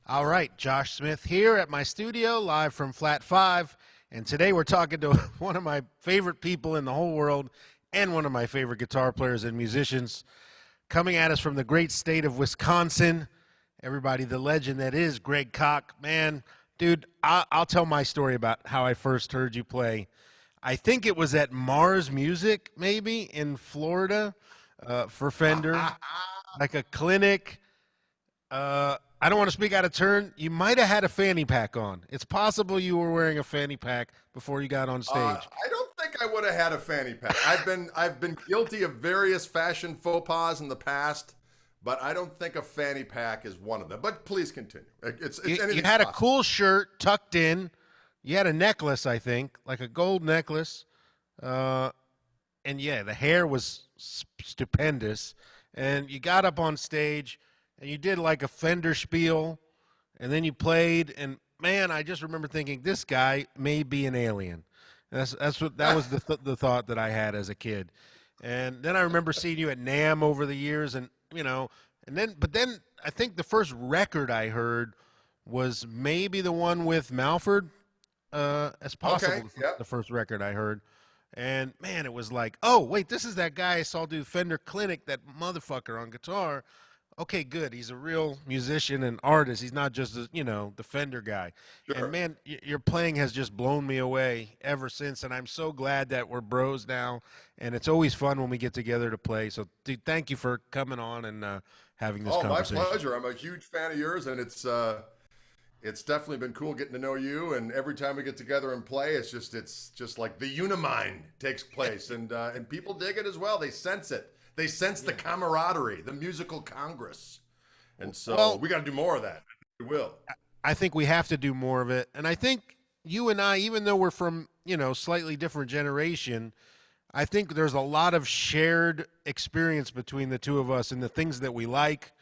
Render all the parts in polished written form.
All right, Josh Smith here at my studio, live from Flat 5. And today we're talking to one of my favorite people in the whole world and one of my favorite guitar players and musicians. Coming at us from the great state of Wisconsin, everybody, the legend that is Greg Koch. Man, dude, I'll tell my story about how I first heard you play. I think it was at Mars Music, maybe, in Florida for Fender, like a clinic. I don't want to speak out of turn. You might have had a fanny pack on. It's possible you were wearing a fanny pack before you got on stage. I don't think I would have had a fanny pack. I've been guilty of various fashion faux pas in the past, but I don't think a fanny pack is one of them. But please continue. You had a cool shirt tucked in. You had a necklace, I think, like a gold necklace. And yeah, the hair was stupendous. And you got up on stage and you did like a Fender spiel, and then you played, and man, I just remember thinking, this guy may be an alien. That was the thought that I had as a kid. And then I remember seeing you at NAMM over the years, and but then I think the first record I heard was maybe the one with Malford, as possible. Okay, yep. The first record I heard. And man, it was like, oh wait, this is that guy I saw do Fender Clinic, that motherfucker on guitar. Okay, good. He's a real musician and artist. He's not just, the Fender guy. Sure. And, man, your playing has just blown me away ever since, and I'm so glad that we're bros now, and it's always fun when we get together to play. So, dude, thank you for coming on and having this conversation. My pleasure. I'm a huge fan of yours, and it's definitely been cool getting to know you, and every time we get together and play, it's just like the unimind takes place, and people dig it as well. They sense it. They sense the camaraderie, the musical congress. And so we got to do more of that. We will. I think we have to do more of it. And I think you and I, even though we're from, slightly different generation, I think there's a lot of shared experience between the two of us and the things that we like,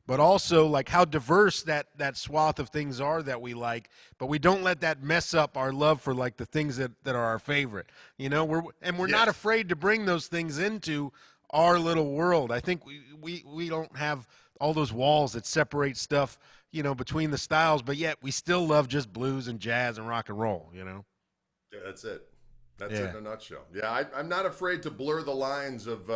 but also like how diverse that swath of things are that we like, but we don't let that mess up our love for like the things that are our favorite. We're not afraid to bring those things into our little world. I think we don't have all those walls that separate stuff, between the styles, but yet we still love just blues and jazz and rock and roll, Yeah, that's it. That's it in a nutshell. Yeah, I'm not afraid to blur the lines of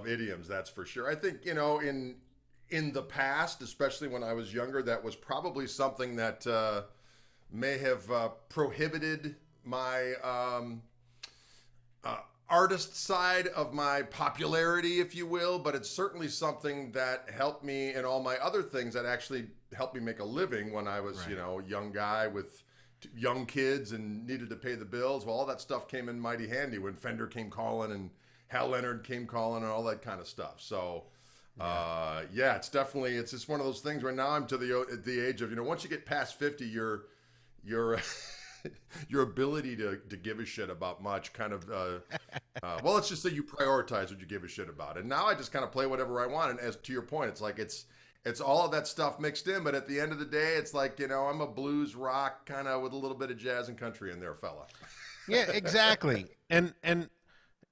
idioms, that's for sure. I think, in the past, especially when I was younger, that was probably something that may have prohibited my artist side of my popularity, if you will, but it's certainly something that helped me in all my other things that actually helped me make a living when I was, a young guy with young kids and needed to pay the bills. Well, all that stuff came in mighty handy when Fender came calling and Hal Leonard came calling and all that kind of stuff. So, it's definitely, it's just one of those things where now I'm to the age of, once you get past 50, you're your ability to give a shit about much kind of let's just say you prioritize what you give a shit about, and now I just kind of play whatever I want. And as to your point, it's like it's all of that stuff mixed in, but at the end of the day, it's like, I'm a blues rock kind of with a little bit of jazz and country in there, fella. Yeah, exactly. And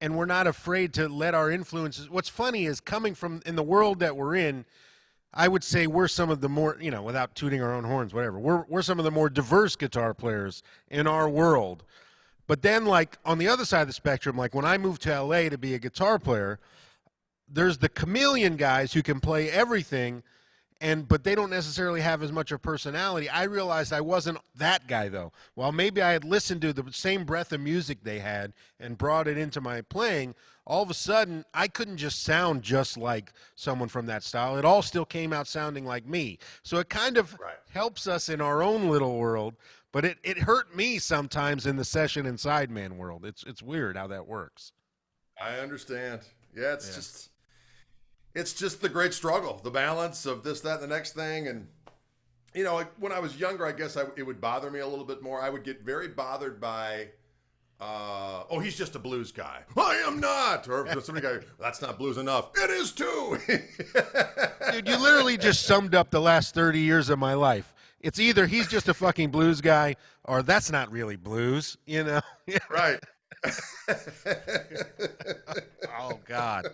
we're not afraid to let our influences. What's funny is, coming from in the world that we're in, I would say we're some of the more, without tooting our own horns, whatever, we're some of the more diverse guitar players in our world. But then, like, on the other side of the spectrum, like when I moved to LA to be a guitar player, there's the chameleon guys who can play everything, but they don't necessarily have as much of personality. I realized I wasn't that guy, though. While maybe I had listened to the same breadth of music they had and brought it into my playing, all of a sudden, I couldn't just sound just like someone from that style. It all still came out sounding like me. So it kind of helps us in our own little world, but it hurt me sometimes in the session and sideman world. It's weird how that works. I understand. Yeah, it's just the great struggle, the balance of this, that, and the next thing. And, when I was younger, I guess it would bother me a little bit more. I would get very bothered by, he's just a blues guy. I am not. Or if somebody goes, that's not blues enough. It is too. Dude, you literally just summed up the last 30 years of my life. It's either he's just a fucking blues guy or that's not really blues, Right. Oh, God.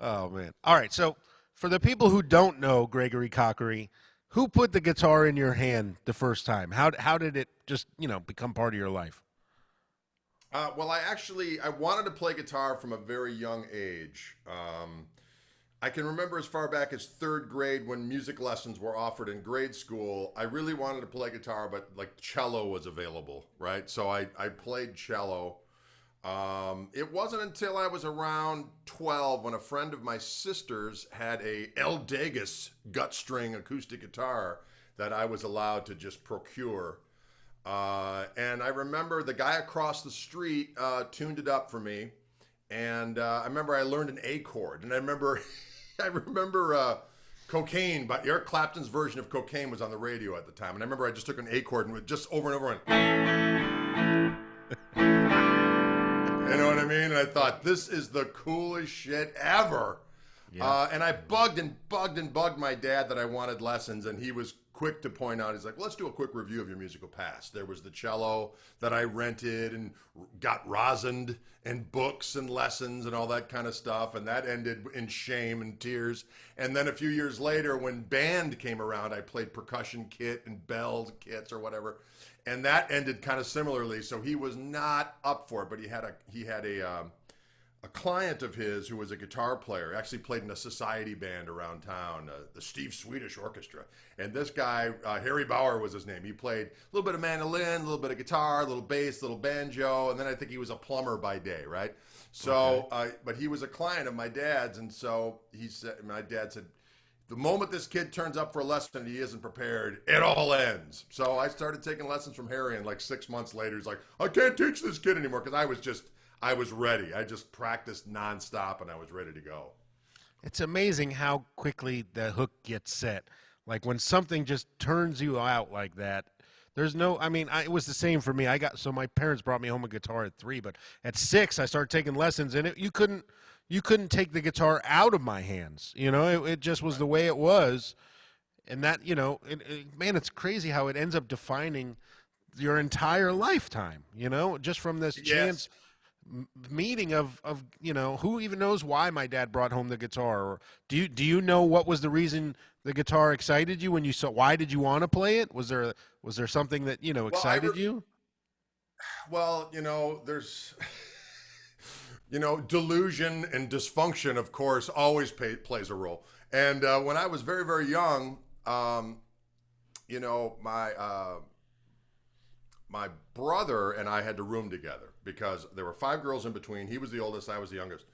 Oh, man. All right. So for the people who don't know Gregory Cockery, Who put the guitar in your hand the first time? How did it just become part of your life? Well, I wanted to play guitar from a very young age. I can remember as far back as third grade when music lessons were offered in grade school. I really wanted to play guitar, but like cello was available, right? So I played cello. It wasn't until I was around 12 when a friend of my sister's had a El Degas gut string acoustic guitar that I was allowed to just procure. And I remember the guy across the street tuned it up for me. And I remember I learned an A chord. And I remember I remember Cocaine, but Eric Clapton's version of Cocaine was on the radio at the time. And I remember I just took an A chord and would just over and over went, you know what I mean? And I thought, this is the coolest shit ever. Yeah. And I bugged and bugged and bugged my dad that I wanted lessons, and he was quick to point out, he's like, let's do a quick review of your musical past. There was the cello that I rented and got rosined, and books and lessons and all that kind of stuff, and that ended in shame and tears. And then a few years later, when band came around, I played percussion kit and bells kits or whatever, and that ended kind of similarly. So he was not up for it, but he had a client of his who was a guitar player, actually played in a society band around town, the Steve Swedish Orchestra. And this guy, Harry Bauer was his name. He played a little bit of mandolin, a little bit of guitar, a little bass, a little banjo, and then I think he was a plumber by day, right? So, okay. But he was a client of my dad's, and so my dad said, the moment this kid turns up for a lesson and he isn't prepared, it all ends. So I started taking lessons from Harry, and like 6 months later, he's like, I can't teach this kid anymore, because I was ready. I just practiced nonstop, and I was ready to go. It's amazing how quickly the hook gets set. Like when something just turns you out like that, there's no, it was the same for me. So my parents brought me home a guitar at 3, but at 6 I started taking lessons, and you couldn't take the guitar out of my hands. It just was the way it was. And that, man, it's crazy how it ends up defining your entire lifetime, just from this chance meeting of who even knows why my dad brought home the guitar, or do you know what was the reason the guitar excited you when you saw? Why did you want to play it? Was there something that excited you? Well, there's delusion and dysfunction, of course, always plays a role. And when I was very, very young, my brother and I had to room together because there were 5 girls in between. He was the oldest, I was the youngest.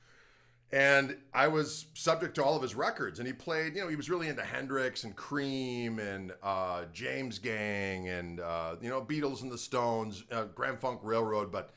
And I was subject to all of his records. And he played, he was really into Hendrix and Cream and James Gang and, Beatles and the Stones, Grand Funk Railroad. But,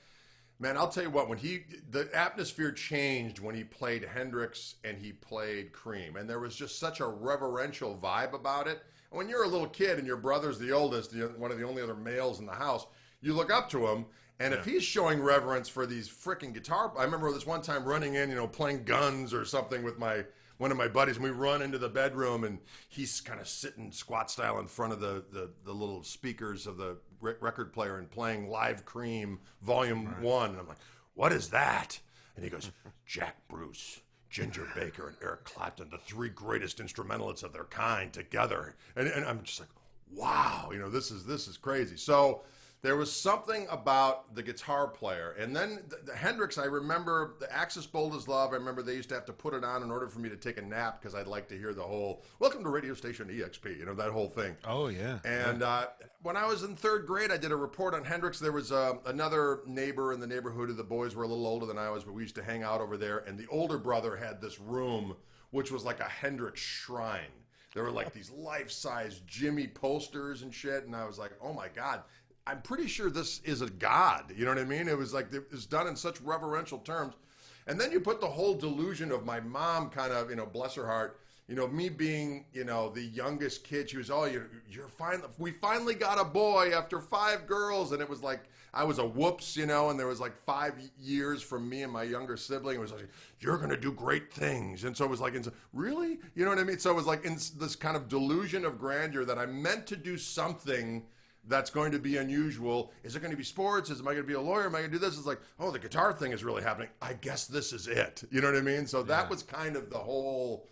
man, I'll tell you what, the atmosphere changed when he played Hendrix and he played Cream. And there was just such a reverential vibe about it. And when you're a little kid and your brother's the oldest, one of the only other males in the house, you look up to him. And if he's showing reverence for these freaking guitar, I remember this one time running in, playing guns or something with one of my buddies, and we run into the bedroom, and he's kind of sitting squat style in front of the little speakers of the record player and playing Live Cream Volume 1. And I'm like, what is that? And he goes, Jack Bruce, Ginger Baker, and Eric Clapton, the 3 greatest instrumentalists of their kind together. And I'm just like, wow, this is crazy. So there was something about the guitar player. And then the Hendrix, I remember the Axis Bold as Love. I remember they used to have to put it on in order for me to take a nap, because I'd like to hear the whole welcome to radio station EXP, that whole thing. Oh, yeah. And when I was in 3rd grade, I did a report on Hendrix. There was another neighbor in the neighborhood. The boys were a little older than I was, but we used to hang out over there. And the older brother had this room, which was like a Hendrix shrine. There were like these life-size Jimmy posters and shit. And I was like, oh, my God. I'm pretty sure this is a god. You know what I mean? It was like, it was done in such reverential terms. And then you put the whole delusion of my mom kind of, bless her heart, me being, the youngest kid. She was, we finally got a boy after 5 girls. And it was like, I was a whoops, and there was like 5 years from me and my younger sibling. It was like, you're going to do great things. And so it was like, really? You know what I mean? So it was like in this kind of delusion of grandeur that I meant to do something that's going to be unusual. Is it going to be sports? Am I going to be a lawyer? Am I going to do this? It's like, oh, the guitar thing is really happening. I guess this is it. You know what I mean? So that was kind of the whole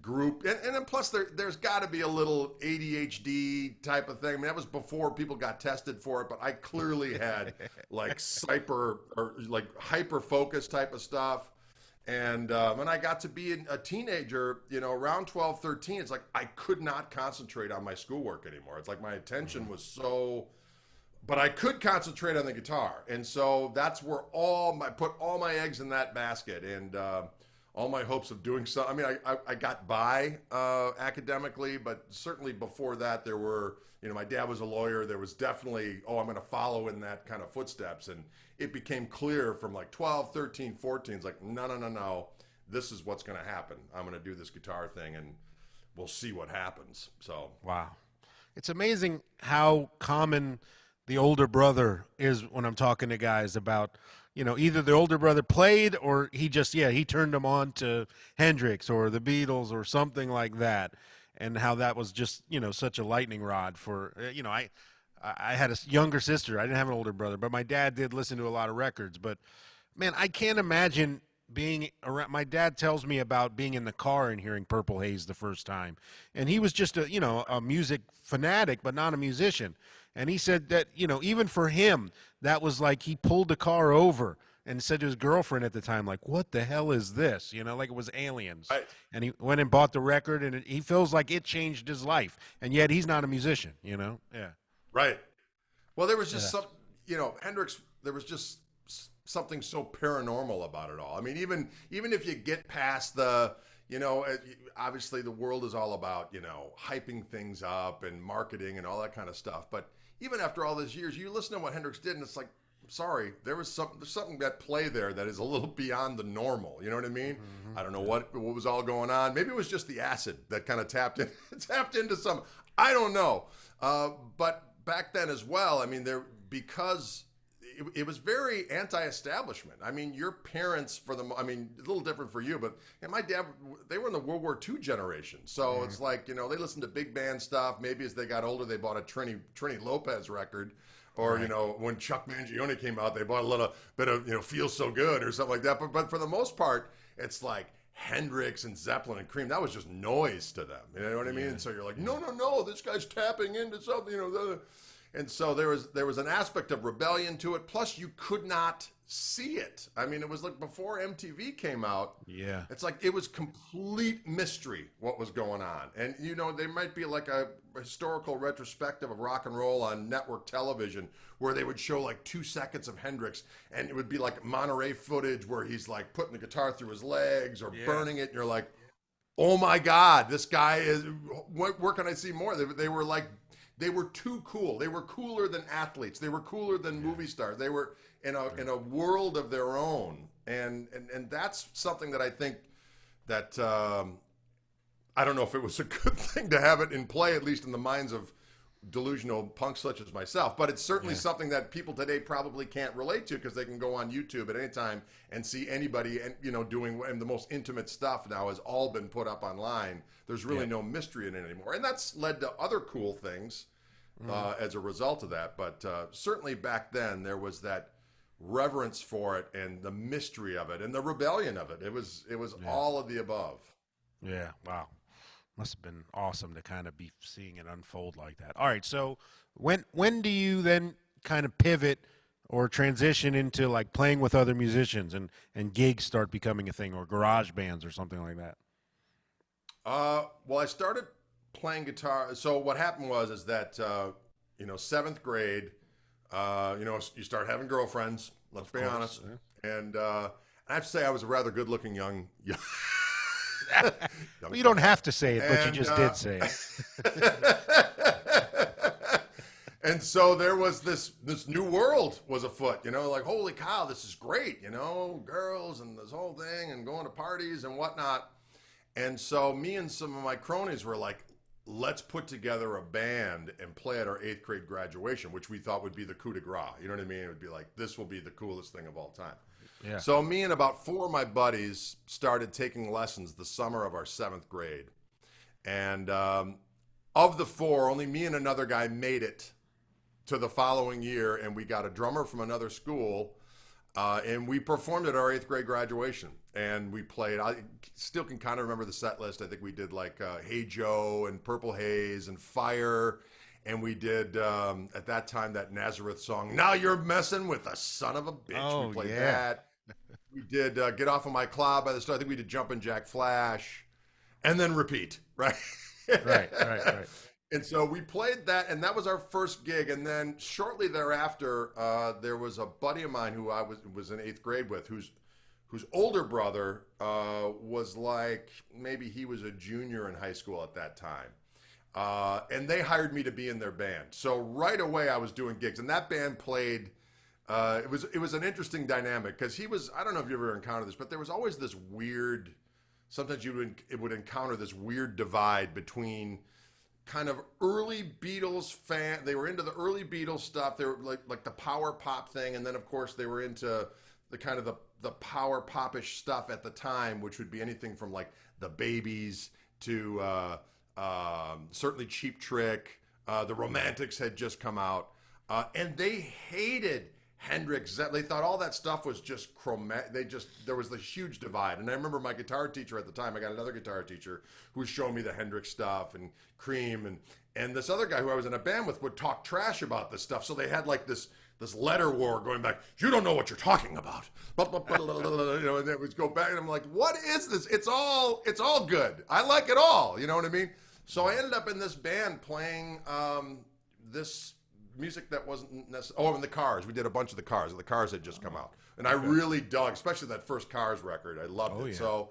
group, and then plus there's got to be a little ADHD type of thing. I mean, that was before people got tested for it, but I clearly had like hyper focus type of stuff. And when I got to be a teenager, around 12, 13, it's like I could not concentrate on my schoolwork anymore. It's like my attention was so, but I could concentrate on the guitar. And so that's where I put all my eggs in that basket, and all my hopes of doing so. I mean, I got by academically, but certainly before that, there were, my dad was a lawyer. There was definitely, I'm going to follow in that kind of footsteps. And it became clear from like 12, 13, 14, it's like, no. This is what's going to happen. I'm going to do this guitar thing, and we'll see what happens. So, wow. It's amazing how common the older brother is when I'm talking to guys about, either the older brother played or he turned them on to Hendrix or the Beatles or something like that, and how that was just, such a lightning rod for, I had a younger sister. I didn't have an older brother, but my dad did listen to a lot of records. But, man, I can't imagine being around. My dad tells me about being in the car and hearing Purple Haze the first time. And he was just a music fanatic, but not a musician. And he said that, even for him, that was like he pulled the car over and said to his girlfriend at the time, like, what the hell is this? Like it was aliens. Right. And he went and bought the record, and he feels like it changed his life. And yet he's not a musician, Yeah. Right. Well, there was just Hendrix, there was just something so paranormal about it all. I mean, even if you get past the, obviously the world is all about, hyping things up and marketing and all that kind of stuff. But even after all these years, you listen to what Hendrix did, and it's like, sorry, there's something at play there that is a little beyond the normal. You know what I mean? Mm-hmm. I don't know what was all going on. Maybe it was just the acid that kind of tapped into some. I don't know. But back then as well, I mean, because it was very anti-establishment. I mean, your parents, a little different for you, but my dad, they were in the World War II generation. So It's like, they listened to big band stuff. Maybe as they got older, they bought a Trini Lopez record. Or, right. When Chuck Mangione came out, they bought a little bit of, Feel So Good or something like that. But for the most part, it's like Hendrix and Zeppelin and Cream. That was just noise to them. You know what I mean? And so you're like, no, this guy's tapping into something, And so there was an aspect of rebellion to it. Plus, you could not see it. I mean, it was like before MTV came out. Yeah. It's like it was complete mystery what was going on. And, there might be like a historical retrospective of rock and roll on network television where they would show like 2 seconds of Hendrix, and it would be like Monterey footage where he's like putting the guitar through his legs or burning it. And you're like, oh my God, this guy is, where can I see more? They were like, they were too cool. They were cooler than athletes. They were cooler than movie stars. They were in a world of their own. And that's something that I think that, I don't know if it was a good thing to have it in play, at least in the minds of delusional punks such as myself. But it's certainly something that people today probably can't relate to, because they can go on YouTube at any time and see anybody, and doing, and the most intimate stuff now has all been put up online. There's really no mystery in it anymore. And that's led to other cool things as a result of that. But certainly back then there was that reverence for it and the mystery of it and the rebellion of it. It was all of the above. Yeah. Wow. Must have been awesome to kind of be seeing it unfold like that. All right, so when do you then kind of pivot or transition into like playing with other musicians and gigs start becoming a thing, or garage bands or something like that? Well, I started playing guitar. So what happened is that 7th grade, you start having girlfriends. Let's be honest. Yeah. And I have to say, I was a rather good-looking young well, you don't have to say it, but you just did say it. And so there was this new world was afoot, like, holy cow, this is great, girls and this whole thing and going to parties and whatnot. And so me and some of my cronies were like, let's put together a band and play at our 8th grade graduation, which we thought would be the coup de grace. You know what I mean? It would be like, this will be the coolest thing of all time. Yeah. So me and about 4 of my buddies started taking lessons the summer of our 7th grade. And of the 4, only me and another guy made it to the following year, and we got a drummer from another school. And we performed at our 8th grade graduation, and we played. I still can kind of remember the set list. I think we did like "Hey Joe" and "Purple Haze" and "Fire," and we did at that time that Nazareth song. Now you're messing with a son of a bitch. Oh, we played yeah. that. We did "Get Off of My Cloud" by the Stars. I think we did "Jumpin' Jack Flash," and then repeat. Right. Right. And so we played that, and that was our first gig. And then shortly thereafter, there was a buddy of mine who I was in 8th grade with, whose older brother was like, maybe he was a junior in high school at that time. And they hired me to be in their band. So right away I was doing gigs, and that band played. It was an interesting dynamic because he was. I don't know if you ever encountered this, but there was always this weird. Sometimes it would encounter this weird divide between kind of early Beatles fan. They were into the early Beatles stuff. They were like the power pop thing, and then of course they were into the kind of the power popish stuff at the time, which would be anything from like the Babies to certainly Cheap Trick. The Romantics had just come out, and they hated Hendrix. They thought all that stuff was just chromatic. There was this huge divide. And I remember my guitar teacher at the time, I got another guitar teacher who was showing me the Hendrix stuff and Cream, and this other guy who I was in a band with would talk trash about this stuff. So they had like this letter war going back. You don't know what you're talking about. You know, and it would go back, and I'm like, what is this? It's all good. I like it all. You know what I mean? So I ended up in this band playing this music that wasn't necessarily. Oh, and the Cars. We did a bunch of the Cars. The Cars had just come out, and I really dug, especially that first Cars record. I loved it. Yeah. So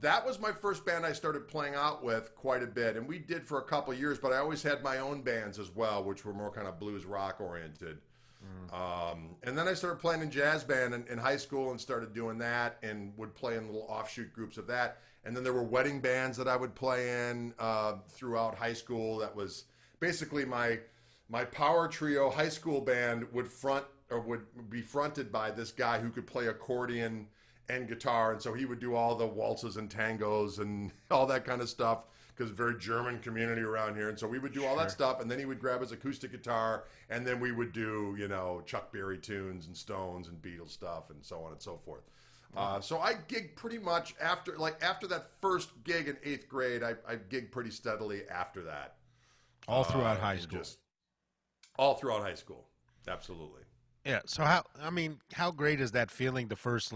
that was my first band I started playing out with quite a bit, and we did for a couple years. But I always had my own bands as well, which were more kind of blues rock oriented. And then I started playing in jazz band in high school and started doing that, and would play in little offshoot groups of that. And then there were wedding bands that I would play in throughout high school. That was basically my power trio high school band would be fronted by this guy who could play accordion and guitar. And so he would do all the waltzes and tangos and all that kind of stuff, because very German community around here. And so we would do all that stuff. And then he would grab his acoustic guitar, and then we would do, Chuck Berry tunes and Stones and Beatles stuff and so on and so forth. So I gigged pretty much after that first gig in 8th grade, I gigged pretty steadily after that. All throughout high school. All throughout high school. Absolutely. Yeah. So how great is that feeling, the first,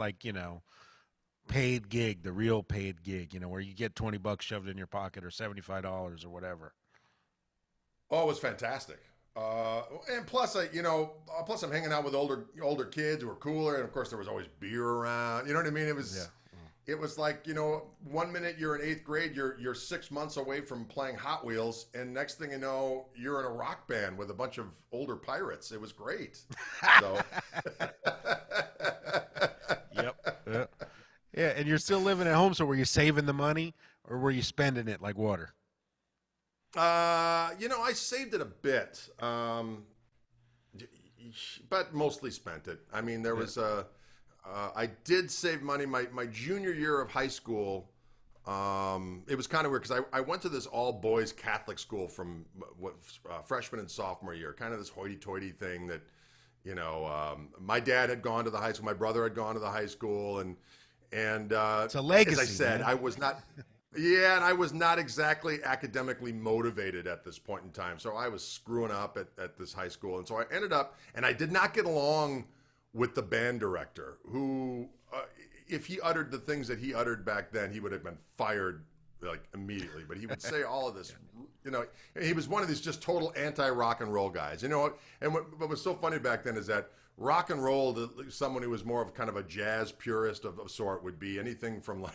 paid gig, the real paid gig, where you get $20 shoved in your pocket or $75 or whatever? Oh, it was fantastic. And plus I'm hanging out with older kids who are cooler. And of course there was always beer around, you know what I mean? It was, It was like, 1 minute you're in 8th grade, you're 6 months away from playing Hot Wheels, and next thing you know, you're in a rock band with a bunch of older pirates. It was great. So. Yep. Yeah, and you're still living at home, so were you saving the money, or were you spending it like water? I saved it a bit, but mostly spent it. I mean, there was I did save money my junior year of high school. It was kind of weird because I went to this all boys Catholic school from freshman and sophomore year, kind of this hoity-toity thing that, my dad had gone to the high school, my brother had gone to the high school, and it's a legacy. As I said, man. I was not. Yeah, and I was not exactly academically motivated at this point in time. So I was screwing up at this high school. And so I ended up, and I did not get along with the band director, who, if he uttered the things that he uttered back then, he would have been fired immediately. But he would say all of this, he was one of these just total anti-rock and roll guys. And what was so funny back then is that rock and roll, to someone who was more of kind of a jazz purist of sort, would be anything from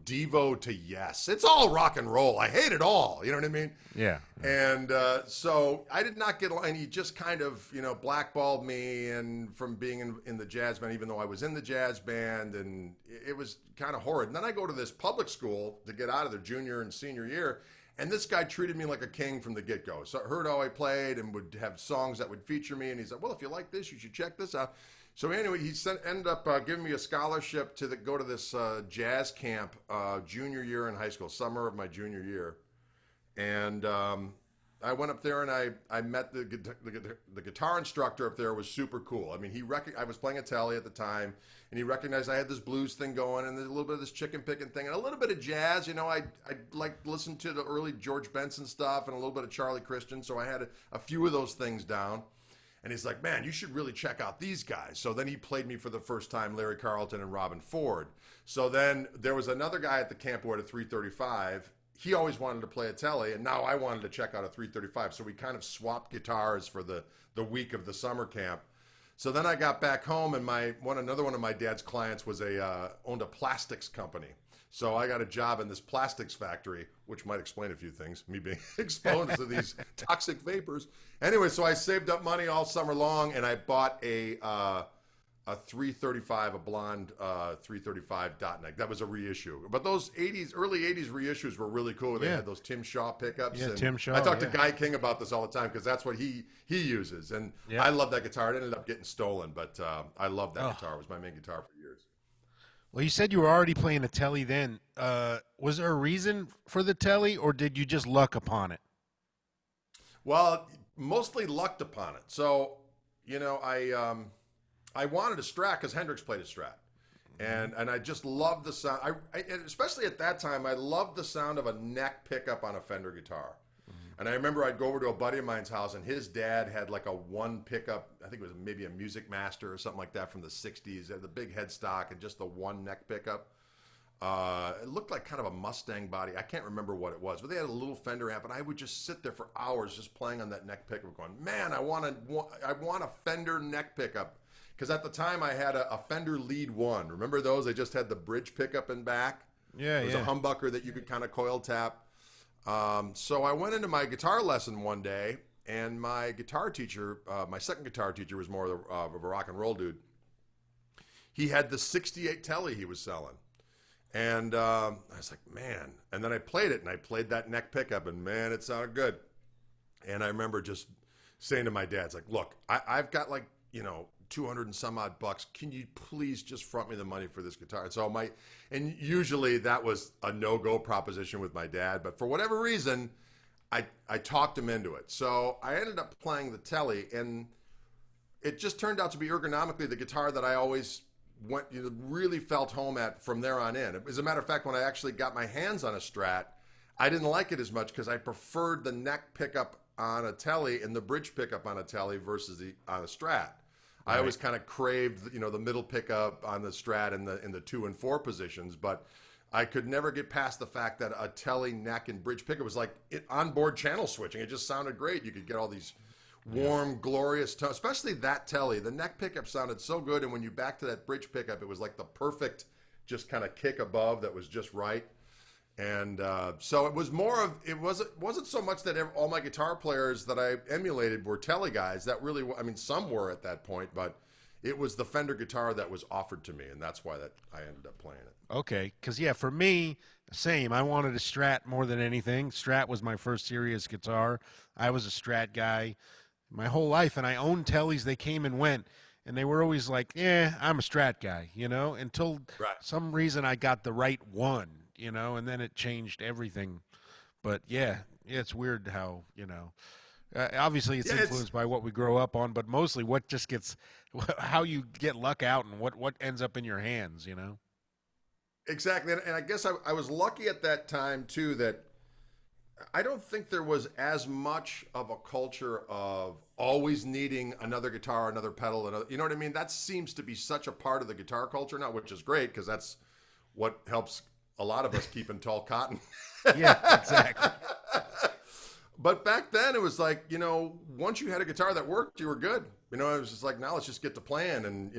Devo to Yes. It's all rock and roll. I hate it all. You know what I mean? Yeah. And so I did not get along. And he just kind of, blackballed me and from being in the jazz band, even though I was in the jazz band. And it was kind of horrid. And then I go to this public school to get out of their junior and senior year. And this guy treated me like a king from the get-go. So I heard how I played and would have songs that would feature me. And he said, well, if you like this, you should check this out. So anyway, he ended up giving me a scholarship to go to this jazz camp junior year in high school, summer of my junior year. And I went up there and I met the guitar instructor up there. Was super cool. I mean, I was playing a telly at the time, and he recognized I had this blues thing going and a little bit of this chicken picking thing and a little bit of jazz. You know, I like listened to the early George Benson stuff and a little bit of Charlie Christian, so I had a few of those things down. And he's like, man, you should really check out these guys. So then he played me for the first time, Larry Carlton and Robin Ford. So then there was another guy at the camp who had a 335. He always wanted to play a telly, and now I wanted to check out a 335. So we kind of swapped guitars for the week of the summer camp. So then I got back home, and another one of my dad's clients was owned a plastics company. So I got a job in this plastics factory, which might explain a few things, me being exposed to these toxic vapors. Anyway, so I saved up money all summer long, and I bought a 335, a blonde 335 dot neck. That was a reissue. But those early 80s reissues were really cool. They had those Tim Shaw pickups. Yeah, and Tim Shaw. I talk to Guy King about this all the time because that's what he uses. And I love that guitar. It ended up getting stolen, but I love that guitar. It was my main guitar for years. Well, you said you were already playing a telly then. Was there a reason for the telly, or did you just luck upon it? Well, mostly lucked upon it. So, you know, I wanted a Strat because Hendrix played a Strat. And I just loved the sound. And especially at that time, I loved the sound of a neck pickup on a Fender guitar. And I remember I'd go over to a buddy of mine's house, and his dad had like a one pickup. I think it was maybe a Music Master or something like that from the 60s. It had the big headstock and just the one neck pickup. It looked like kind of a Mustang body. I can't remember what it was, but they had a little Fender amp, and I would just sit there for hours just playing on that neck pickup going, man, I want a Fender neck pickup. Because at the time I had a Fender Lead 1. Remember those? They just had the bridge pickup in back. Yeah, It was a humbucker that you could kind of coil tap. So I went into my guitar lesson one day, and my guitar teacher, my second guitar teacher, was more of a rock and roll dude. He had the 68 telly he was selling. And I was like, man. And then I played it, and I played that neck pickup, and man, it sounded good. And I remember just saying to my dad, it's like, look, I've got like, 200 and some odd bucks. Can you please just front me the money for this guitar? And usually that was a no-go proposition with my dad, but for whatever reason, I talked him into it. So I ended up playing the telly, and it just turned out to be ergonomically the guitar that I always really felt home at from there on in. As a matter of fact, when I actually got my hands on a Strat, I didn't like it as much because I preferred the neck pickup on a telly and the bridge pickup on a telly versus on a Strat. I always kind of craved, the middle pickup on the Strat in the 2 and 4 positions, but I could never get past the fact that a telly, neck, and bridge pickup was like onboard channel switching. It just sounded great. You could get all these warm, glorious tones, especially that telly. The neck pickup sounded so good, and when you back to that bridge pickup, it was like the perfect just kind of kick above that was just right. And so it was it wasn't so much that all my guitar players that I emulated were telly guys. That really, some were at that point, but it was the Fender guitar that was offered to me, and that's why I ended up playing it. Okay, because for me, same. I wanted a Strat more than anything. Strat was my first serious guitar. I was a Strat guy my whole life, and I owned tellies. They came and went, and they were always like, I'm a Strat guy, until some reason I got the right one. And then it changed everything. But it's weird how, obviously it's influenced by what we grow up on, but mostly what just how you get luck out and what ends up in your hands, Exactly. And I guess I was lucky at that time too, that I don't think there was as much of a culture of always needing another guitar, another pedal, you know what I mean? That seems to be such a part of the guitar culture now, which is great because that's what helps a lot of us keeping tall cotton. Yeah, exactly. But back then it was like, once you had a guitar that worked, you were good. It was just like, now let's just get to playing and,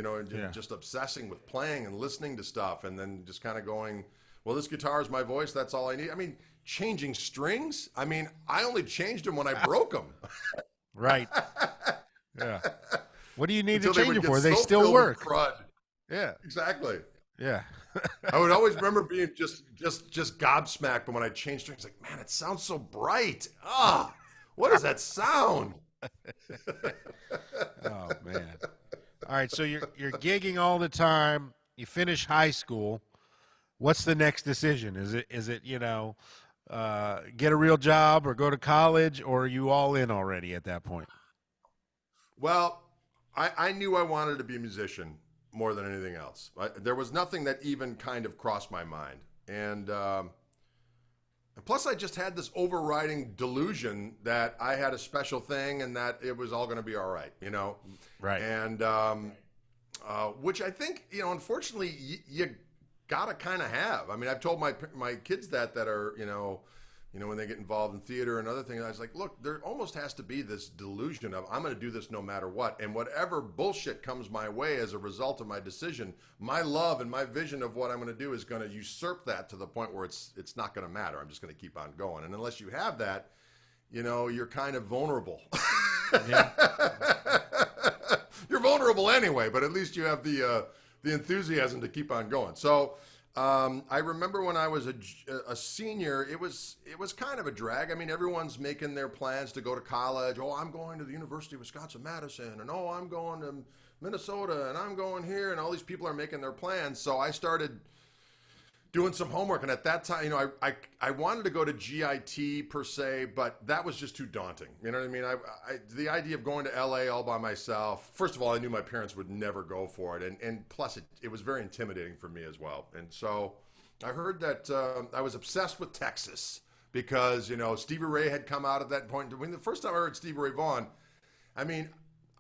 just obsessing with playing and listening to stuff and then just kind of going, well, this guitar is my voice. That's all I need. Changing strings. I only changed them when I broke them. Right. Yeah. What do you need Until to change they them for? so They still work. Crud. Yeah. Exactly. Yeah. I would always remember being just gobsmacked, but when I changed strings, like, man, it sounds so bright. What is that sound? Oh man. All right, so you're gigging all the time. You finish high school. What's the next decision? Is it get a real job or go to college, or are you all in already at that point? Well, I knew I wanted to be a musician more than anything else. There was nothing that even kind of crossed my mind. And plus, I just had this overriding delusion that I had a special thing and that it was all going to be all right, you know? Right. And which I think, you know, unfortunately, you got to kind of have. I mean, I've told my kids that are, when they get involved in theater and other things, I was like, look, there almost has to be this delusion of I'm going to do this no matter what. And whatever bullshit comes my way as a result of my decision, my love and my vision of what I'm going to do is going to usurp that to the point where it's not going to matter. I'm just going to keep on going. And unless you have that, you know, you're kind of vulnerable. Yeah. You're vulnerable anyway, but at least you have the enthusiasm to keep on going. So I remember when I was a senior, it was kind of a drag. I mean, everyone's making their plans to go to college. Oh, I'm going to the University of Wisconsin-Madison, and oh, I'm going to Minnesota, and I'm going here, and all these people are making their plans. So I started doing some homework, and at that time, you know, I wanted to go to GIT per se, but that was just too daunting. You know what I mean? The idea of going to LA all by myself. First of all, I knew my parents would never go for it, and plus it was very intimidating for me as well. And so I heard that I was obsessed with Texas because, you know, Stevie Ray had come out at that point. I mean, the first time I heard Stevie Ray Vaughan, I mean,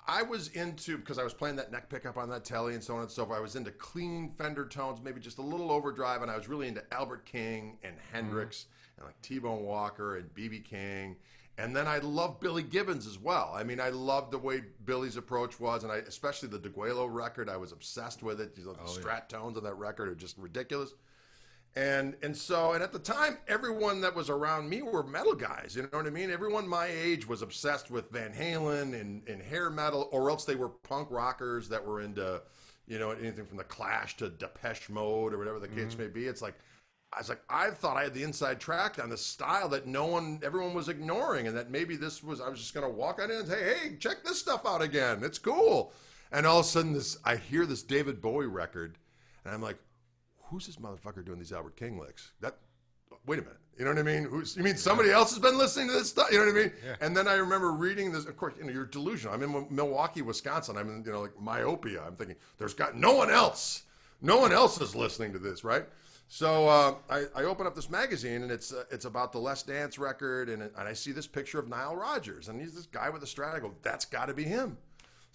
I was into, because I was playing that neck pickup on that telly and so on and so forth, I was into clean Fender tones, maybe just a little overdrive, and I was really into Albert King and Hendrix and like T-Bone Walker and B.B. King. And then I loved Billy Gibbons as well. I mean, I loved the way Billy's approach was, and especially the DeGuelo record, I was obsessed with it. You know, the strat tones on that record are just ridiculous. And at the time, everyone that was around me were metal guys. You know what I mean? Everyone my age was obsessed with Van Halen and hair metal, or else they were punk rockers that were into, you know, anything from the Clash to Depeche Mode or whatever the case may be. It's like, I thought I had the inside track on the style that everyone was ignoring, and that maybe I was just going to walk on in and say, hey, check this stuff out again. It's cool. And all of a sudden I hear this David Bowie record, and I'm like, who's this motherfucker doing these Albert King licks? Wait a minute. You know what I mean? You mean somebody else has been listening to this stuff? You know what I mean? Yeah. And then I remember reading this. Of course, you know, you're delusional. I'm in Milwaukee, Wisconsin. I'm in, you know, like myopia. I'm thinking there's got no one else. No one else is listening to this, right? So I open up this magazine, and it's about the Les Dance record, and I see this picture of Nile Rodgers, and he's this guy with a Strat. I go, that's got to be him.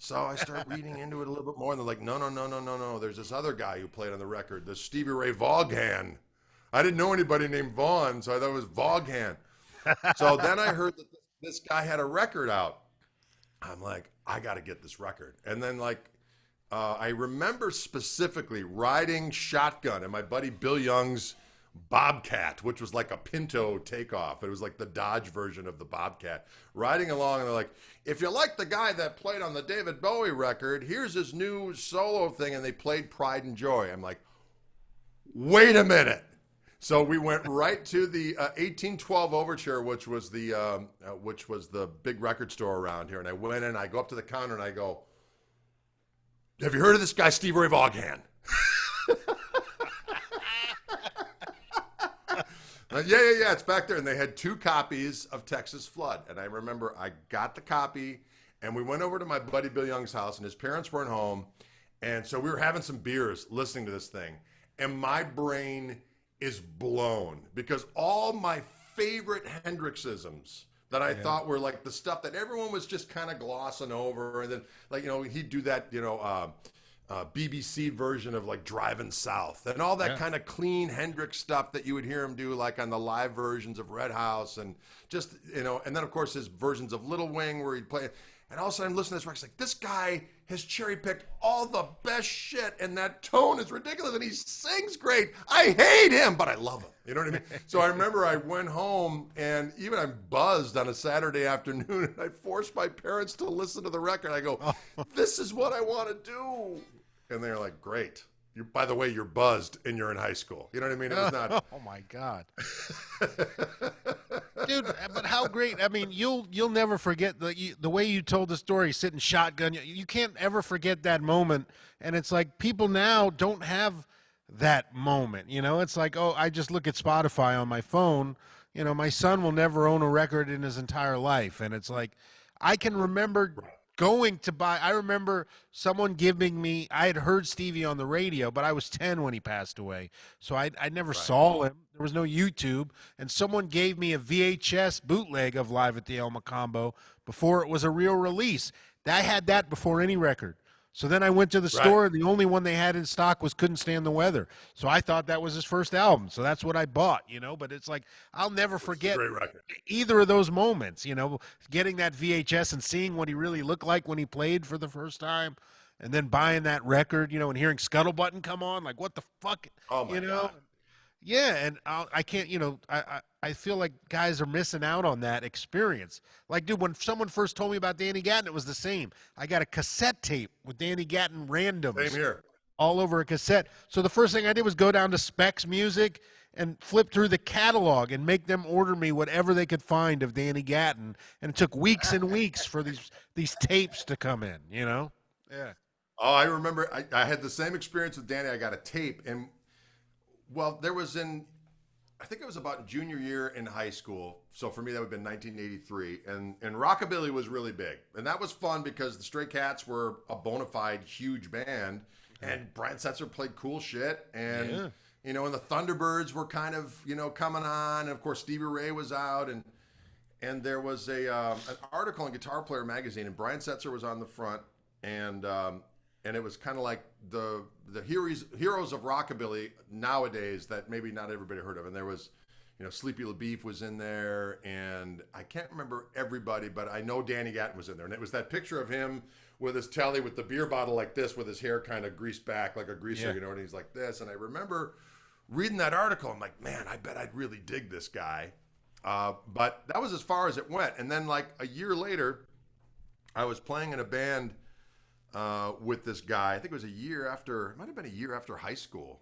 So I start reading into it a little bit more, and they're like, no. There's this other guy who played on the record, the Stevie Ray Vaughan. I didn't know anybody named Vaughan, so I thought it was Vaughan. So then I heard that this guy had a record out. I'm like, I got to get this record. And then, like, I remember specifically riding shotgun in my buddy Bill Young's Bobcat, which was like a Pinto takeoff. It was like the Dodge version of the Bobcat. Riding along, and they're like, if you like the guy that played on the David Bowie record, here's his new solo thing, and they played Pride and Joy. I'm like, wait a minute. So we went right to the 1812 Overture, which was the big record store around here. And I went in, I go up to the counter, and I go, have you heard of this guy, Stevie Ray Vaughan? Yeah, it's back there. And they had 2 copies of Texas Flood. And I remember I got the copy, and we went over to my buddy Bill Young's house, and his parents weren't home. And so we were having some beers listening to this thing. And my brain is blown because all my favorite Hendrixisms that I thought were like the stuff that everyone was just kind of glossing over. And then, like, you know, he'd do that, you know, BBC version of like Driving South and all that kind of clean Hendrix stuff that you would hear him do like on the live versions of Red House, and just, you know, and then of course his versions of Little Wing where he'd play. And all of a sudden I'm listening to this record, like, this guy has cherry picked all the best shit, and that tone is ridiculous, and he sings great. I hate him, but I love him. You know what I mean? So I remember I went home, and even I'm buzzed on a Saturday afternoon, and I forced my parents to listen to the record. I go, this is what I want to do. And they're like, great. By the way, you're buzzed and you're in high school. You know what I mean? It was not. Oh my God, dude! But how great! I mean, you'll never forget the way you told the story, sitting shotgun. You can't ever forget that moment. And it's like people now don't have that moment. You know, it's like, oh, I just look at Spotify on my phone, you know, my son will never own a record in his entire life. And it's like, I can remember going to buy, I remember someone giving me, I had heard Stevie on the radio, but I was 10 when he passed away. So I never saw him. There was no YouTube. And someone gave me a VHS bootleg of Live at the El Macambo before it was a real release. I had that before any record. So then I went to the store, and the only one they had in stock was Couldn't Stand the Weather. So I thought that was his first album. So that's what I bought, you know. But it's like, I'll never forget either of those moments, you know, getting that VHS and seeing what he really looked like when he played for the first time, and then buying that record, you know, and hearing Scuttlebutton come on. Like, what the fuck? Oh, my God. Yeah, and I can't, you know, I feel like guys are missing out on that experience. Like, dude, when someone first told me about Danny Gatton, it was the same. I got a cassette tape with Danny Gatton randoms. Same here. All over a cassette. So the first thing I did was go down to Specs Music and flip through the catalog and make them order me whatever they could find of Danny Gatton. And it took weeks and weeks for these tapes to come in, you know? Yeah. Oh, I remember I had the same experience with Danny. I got a tape, and well, there was I think it was about junior year in high school. So for me, that would have been 1983. And Rockabilly was really big. And that was fun because the Stray Cats were a bona fide huge band. And Brian Setzer played cool shit. And, you know, and the Thunderbirds were kind of, you know, coming on. And of course, Stevie Ray was out. And there was an article in Guitar Player magazine, and Brian Setzer was on the front. And it was kind of like the heroes of rockabilly nowadays that maybe not everybody heard of. And there was, you know, Sleepy LaBeef was in there, and I can't remember everybody, but I know Danny Gatton was in there. And it was that picture of him with his telly with the beer bottle like this, with his hair kind of greased back like a greaser, you know, and he's like this. And I remember reading that article. I'm like, man, I bet I'd really dig this guy. But that was as far as it went. And then like a year later, I was playing in a band with this guy. I think it was it might have been a year after high school.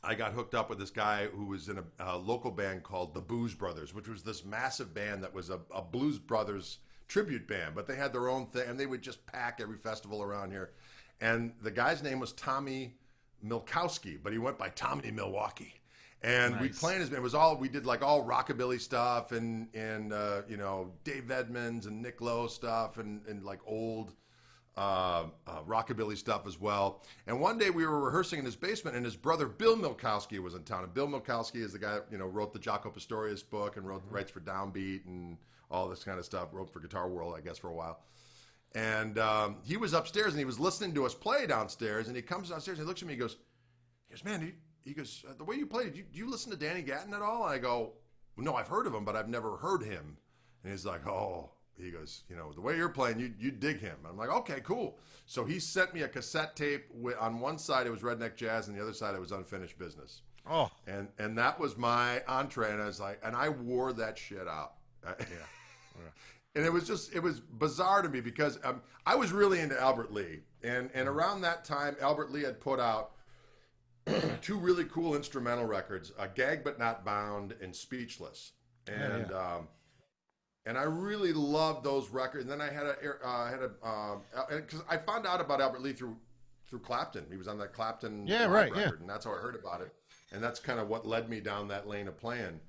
I got hooked up with this guy who was in a local band called the Booze Brothers, which was this massive band that was a Blues Brothers tribute band, but they had their own thing, and they would just pack every festival around here. And the guy's name was Tommy Milkowski, but he went by Tommy Milwaukee. And we played his band. It was we did like all rockabilly stuff and you know, Dave Edmunds and Nick Lowe stuff and like old rockabilly stuff as well. And one day we were rehearsing in his basement, and his brother Bill Milkowski was in town. And Bill Milkowski is the guy that, you know, wrote the Jaco Pastorius book and writes for Downbeat and all this kind of stuff. Wrote for Guitar World, I guess, for a while. And he was upstairs, and he was listening to us play downstairs. And he comes downstairs and he looks at me. He goes, man, he goes, the way you play, do you listen to Danny Gatton at all? And I go, well, no, I've heard of him, but I've never heard him. And he's like, oh, he goes, you know, the way you're playing, you dig him. And I'm like, okay, cool. So he sent me a cassette tape. On one side, it was Redneck Jazz, and the other side, it was Unfinished Business. Oh. And that was my entree. And I was like, and I wore that shit out. And it was bizarre to me because I was really into Albert Lee. And around that time, Albert Lee had put out two really cool instrumental records, Gag But Not Bound and Speechless. And and I really loved those records. And then I because I found out about Albert Lee through Clapton. He was on that Clapton record, and that's how I heard about it. And that's kind of what led me down that lane of playing.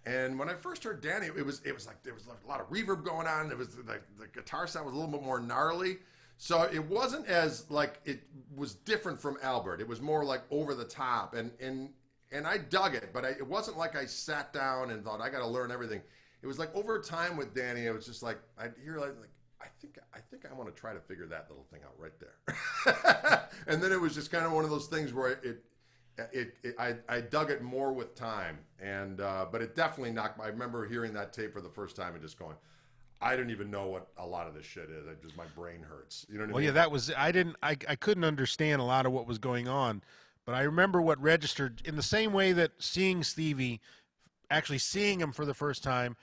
And when I first heard Danny, it was like there was a lot of reverb going on. It was like the guitar sound was a little bit more gnarly. So it wasn't as like, it was different from Albert. It was more like over the top, and I dug it, but it wasn't like I sat down and thought I got to learn everything. It was like over time with Danny, it was just like I'd hear like I think I want to try to figure that little thing out right there, and then it was just kind of one of those things where I dug it more with time, and but it definitely knocked. I remember hearing that tape for the first time and just going, I don't even know what a lot of this shit is. My brain hurts. You know what I mean? Well, yeah, that was, I couldn't understand a lot of what was going on, but I remember what registered in the same way that seeing Stevie, actually seeing him for the first time,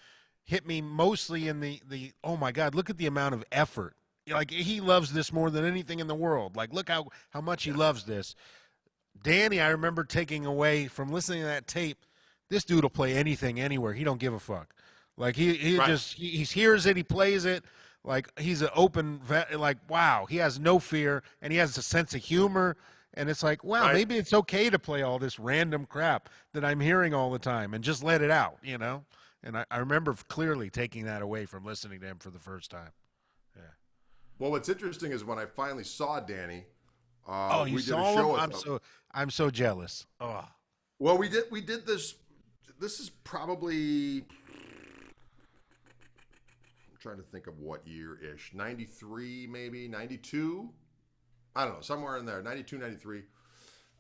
hit me mostly in the oh my God, look at the amount of effort. Like, he loves this more than anything in the world. Like, look how much he loves this. Danny, I remember taking away from listening to that tape, this dude will play anything, anywhere. He don't give a fuck. Like, he hears it, he plays it. Like, he's an open, like, wow, he has no fear, and he has a sense of humor. And it's like, wow, Right. maybe it's okay to play all this random crap that I'm hearing all the time and just let it out, you know? And I remember clearly taking that away from listening to him for the first time. Yeah. Well, what's interesting is when I finally saw Danny, Oh, you we did a saw him? show with him. I'm so jealous. Oh. Well, we did this. This is probably, I'm trying to think of what year ish. 93, maybe 92. I don't know, somewhere in there. 92, 93.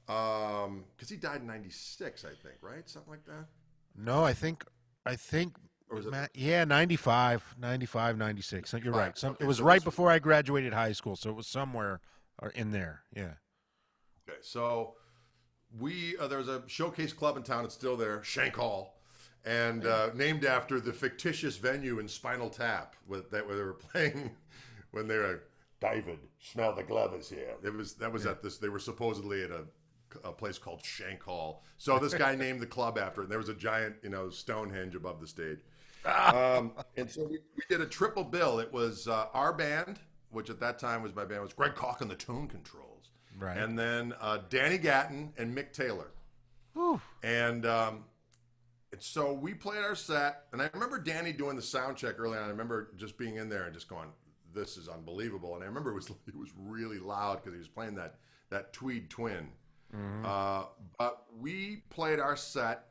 Because he died in 96, I think, right? Something like that. No, I think Or was it? yeah, 95, 96. You're right. Okay, It was so right this was before I graduated high school, so it was somewhere in there. Yeah. okay. So there was a showcase club in town. It's still there, Shank Hall, and named after the fictitious venue in Spinal Tap where they were playing when they were David, smell the glovers here. That was at this. They were supposedly at a place called Shank Hall. So this guy named the club after it. And there was a giant, Stonehenge above the stage. And so we did a triple bill. It was our band, which at that time was my band, was Greg Koch on the tone controls. Right. And then Danny Gatton and Mick Taylor. Whew. And so we played our set. And I remember Danny doing the sound check early on. I remember just being in there and just going, this is unbelievable. And I remember it was really loud because he was playing that Tweed Twin. Mm-hmm. But we played our set,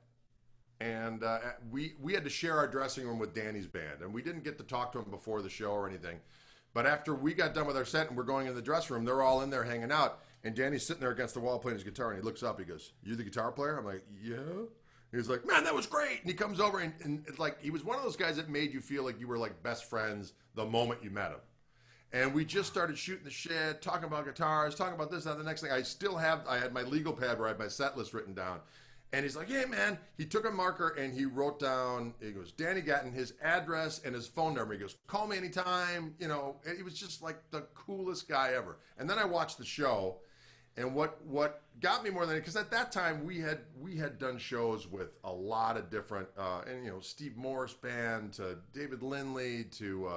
and we had to share our dressing room with Danny's band, and we didn't get to talk to him before the show or anything. But after we got done with our set and we're going in the dressing room, they're all in there hanging out, and Danny's sitting there against the wall playing his guitar, and he looks up, he goes, "You the guitar player?" I'm like, "Yeah." He's like, "Man, that was great." And he comes over, and it's like he was one of those guys that made you feel like you were like best friends the moment you met him. And we just started shooting the shit, talking about guitars, talking about this and the next thing. I had my legal pad where I had my set list written down. And he's like, "Hey, man," he took a marker and he wrote down, he goes, Danny Gatton, his address and his phone number. He goes, "Call me anytime." And he was just like the coolest guy ever. And then I watched the show. And what got me more than, because at that time we had done shows with a lot of different, Steve Morris Band to David Lindley to,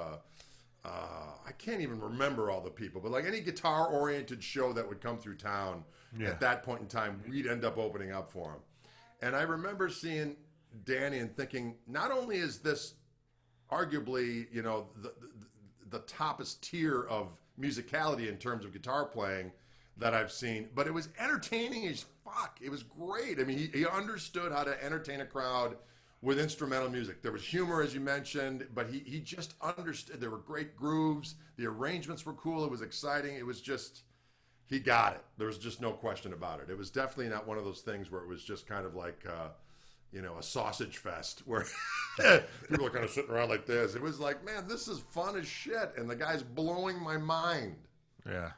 I can't even remember all the people, but like any guitar-oriented show that would come through town at that point in time, we'd end up opening up for him. And I remember seeing Danny and thinking, not only is this arguably, the toppest tier of musicality in terms of guitar playing that I've seen, but it was entertaining as fuck. It was great. I mean, he understood how to entertain a crowd with instrumental music. There was humor, as you mentioned, but he just understood. There were great grooves. The arrangements were cool. It was exciting. It was just, he got it. There was just no question about it. It was definitely not one of those things where it was just kind of like, a sausage fest where people are kind of sitting around like this. It was like, man, this is fun as shit, and the guy's blowing my mind. Yeah.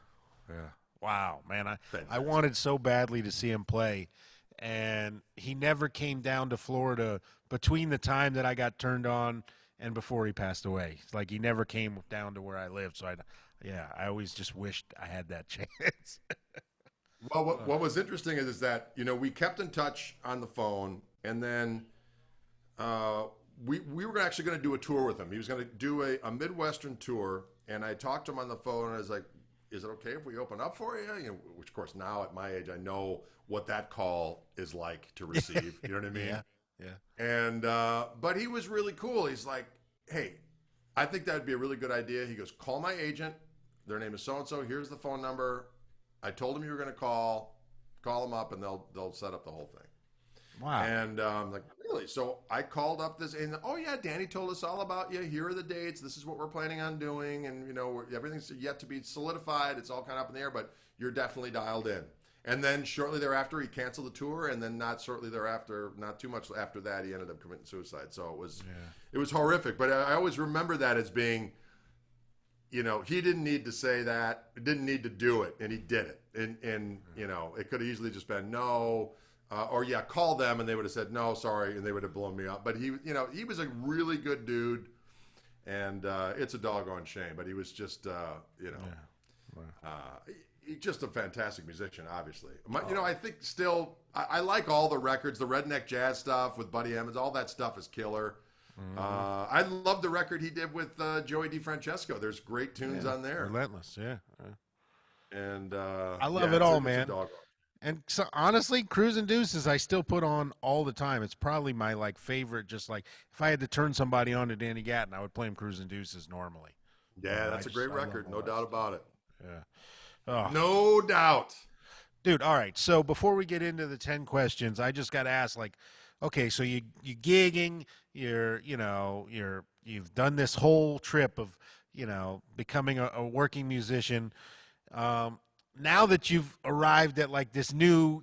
Wow, man, I wanted so badly to see him play, and he never came down to Florida between the time that I got turned on and before he passed away. It's like he never came down to where I lived, so I always just wished I had that chance. Well, what was interesting is that, we kept in touch on the phone, and then we were actually going to do a tour with him. He was going to do a Midwestern tour, and I talked to him on the phone, and I was like, "Is it okay if we open up for you?" Which, of course, now at my age, I know what that call is like to receive. You know what I mean? Yeah. And but he was really cool. He's like, "Hey, I think that would be a really good idea." He goes, "Call my agent. Their name is so and so. Here's the phone number. I told them you were going to call them up, and they'll set up the whole thing." Wow. And I'm like, "Really?" So I called up this, and "Oh yeah, Danny told us all about you. Here are the dates. This is what we're planning on doing, and everything's yet to be solidified. It's all kind of up in the air, but you're definitely dialed in." And then shortly thereafter, he canceled the tour, and then not shortly thereafter, not too much after that, he ended up committing suicide. So it was horrific. But I always remember that as being, he didn't need to say that, didn't need to do it, and he did it. And it could have easily just been no. Or call them, and they would have said no, sorry, and they would have blown me up. But he was a really good dude, and it's a doggone shame. But he was just, he's just a fantastic musician. Obviously, I think still, I like all the records, the redneck jazz stuff with Buddy Emmons. All that stuff is killer. Mm-hmm. I love the record he did with Joey DiFrancesco. There's great tunes on there. Relentless, yeah. And I love yeah, it all, it's a man. dog. And so, honestly, Cruising Deuces I still put on all the time. It's probably my like favorite. Just like if I had to turn somebody on to Danny Gatton, I would play him Cruising Deuces normally. Yeah, that's a great I love record, no all that doubt stuff. about it. Yeah. Oh, No doubt. dude. All right. So before we get into the 10 questions, I just got to ask, like, okay, so you gigging, you've done this whole trip of becoming a working musician. Um, Now that you've arrived at like this new,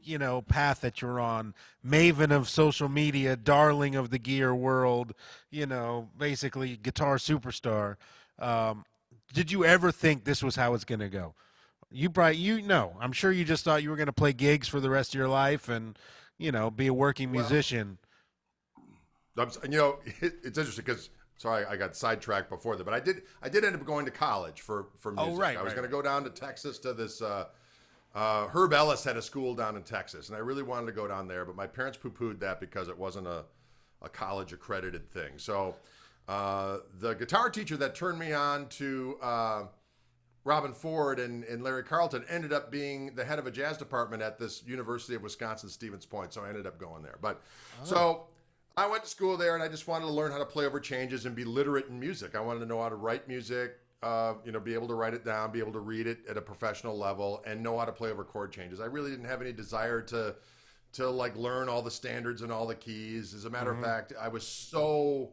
path that you're on, maven of social media, darling of the gear world, basically guitar superstar. Um, did you ever think this was how it's going to go? You probably, I'm sure you just thought you were going to play gigs for the rest of your life and, be a working Well, musician. it's interesting because sorry I got sidetracked before that, but I did end up going to college for Oh, music. right, I was right, going right. to go down to Texas to this. Herb Ellis had a school down in Texas, and I really wanted to go down there, but my parents poo-pooed that because it wasn't a college accredited thing. So the guitar teacher that turned me on to Robin Ford and Larry Carlton ended up being the head of a jazz department at this University of Wisconsin Stevens Point. So I ended up going there. But so I went to school there, and I just wanted to learn how to play over changes and be literate in music. I wanted to know how to write music, be able to write it down, be able to read it at a professional level, and know how to play over chord changes. I really didn't have any desire to like learn all the standards and all the keys. As a matter of fact, I was so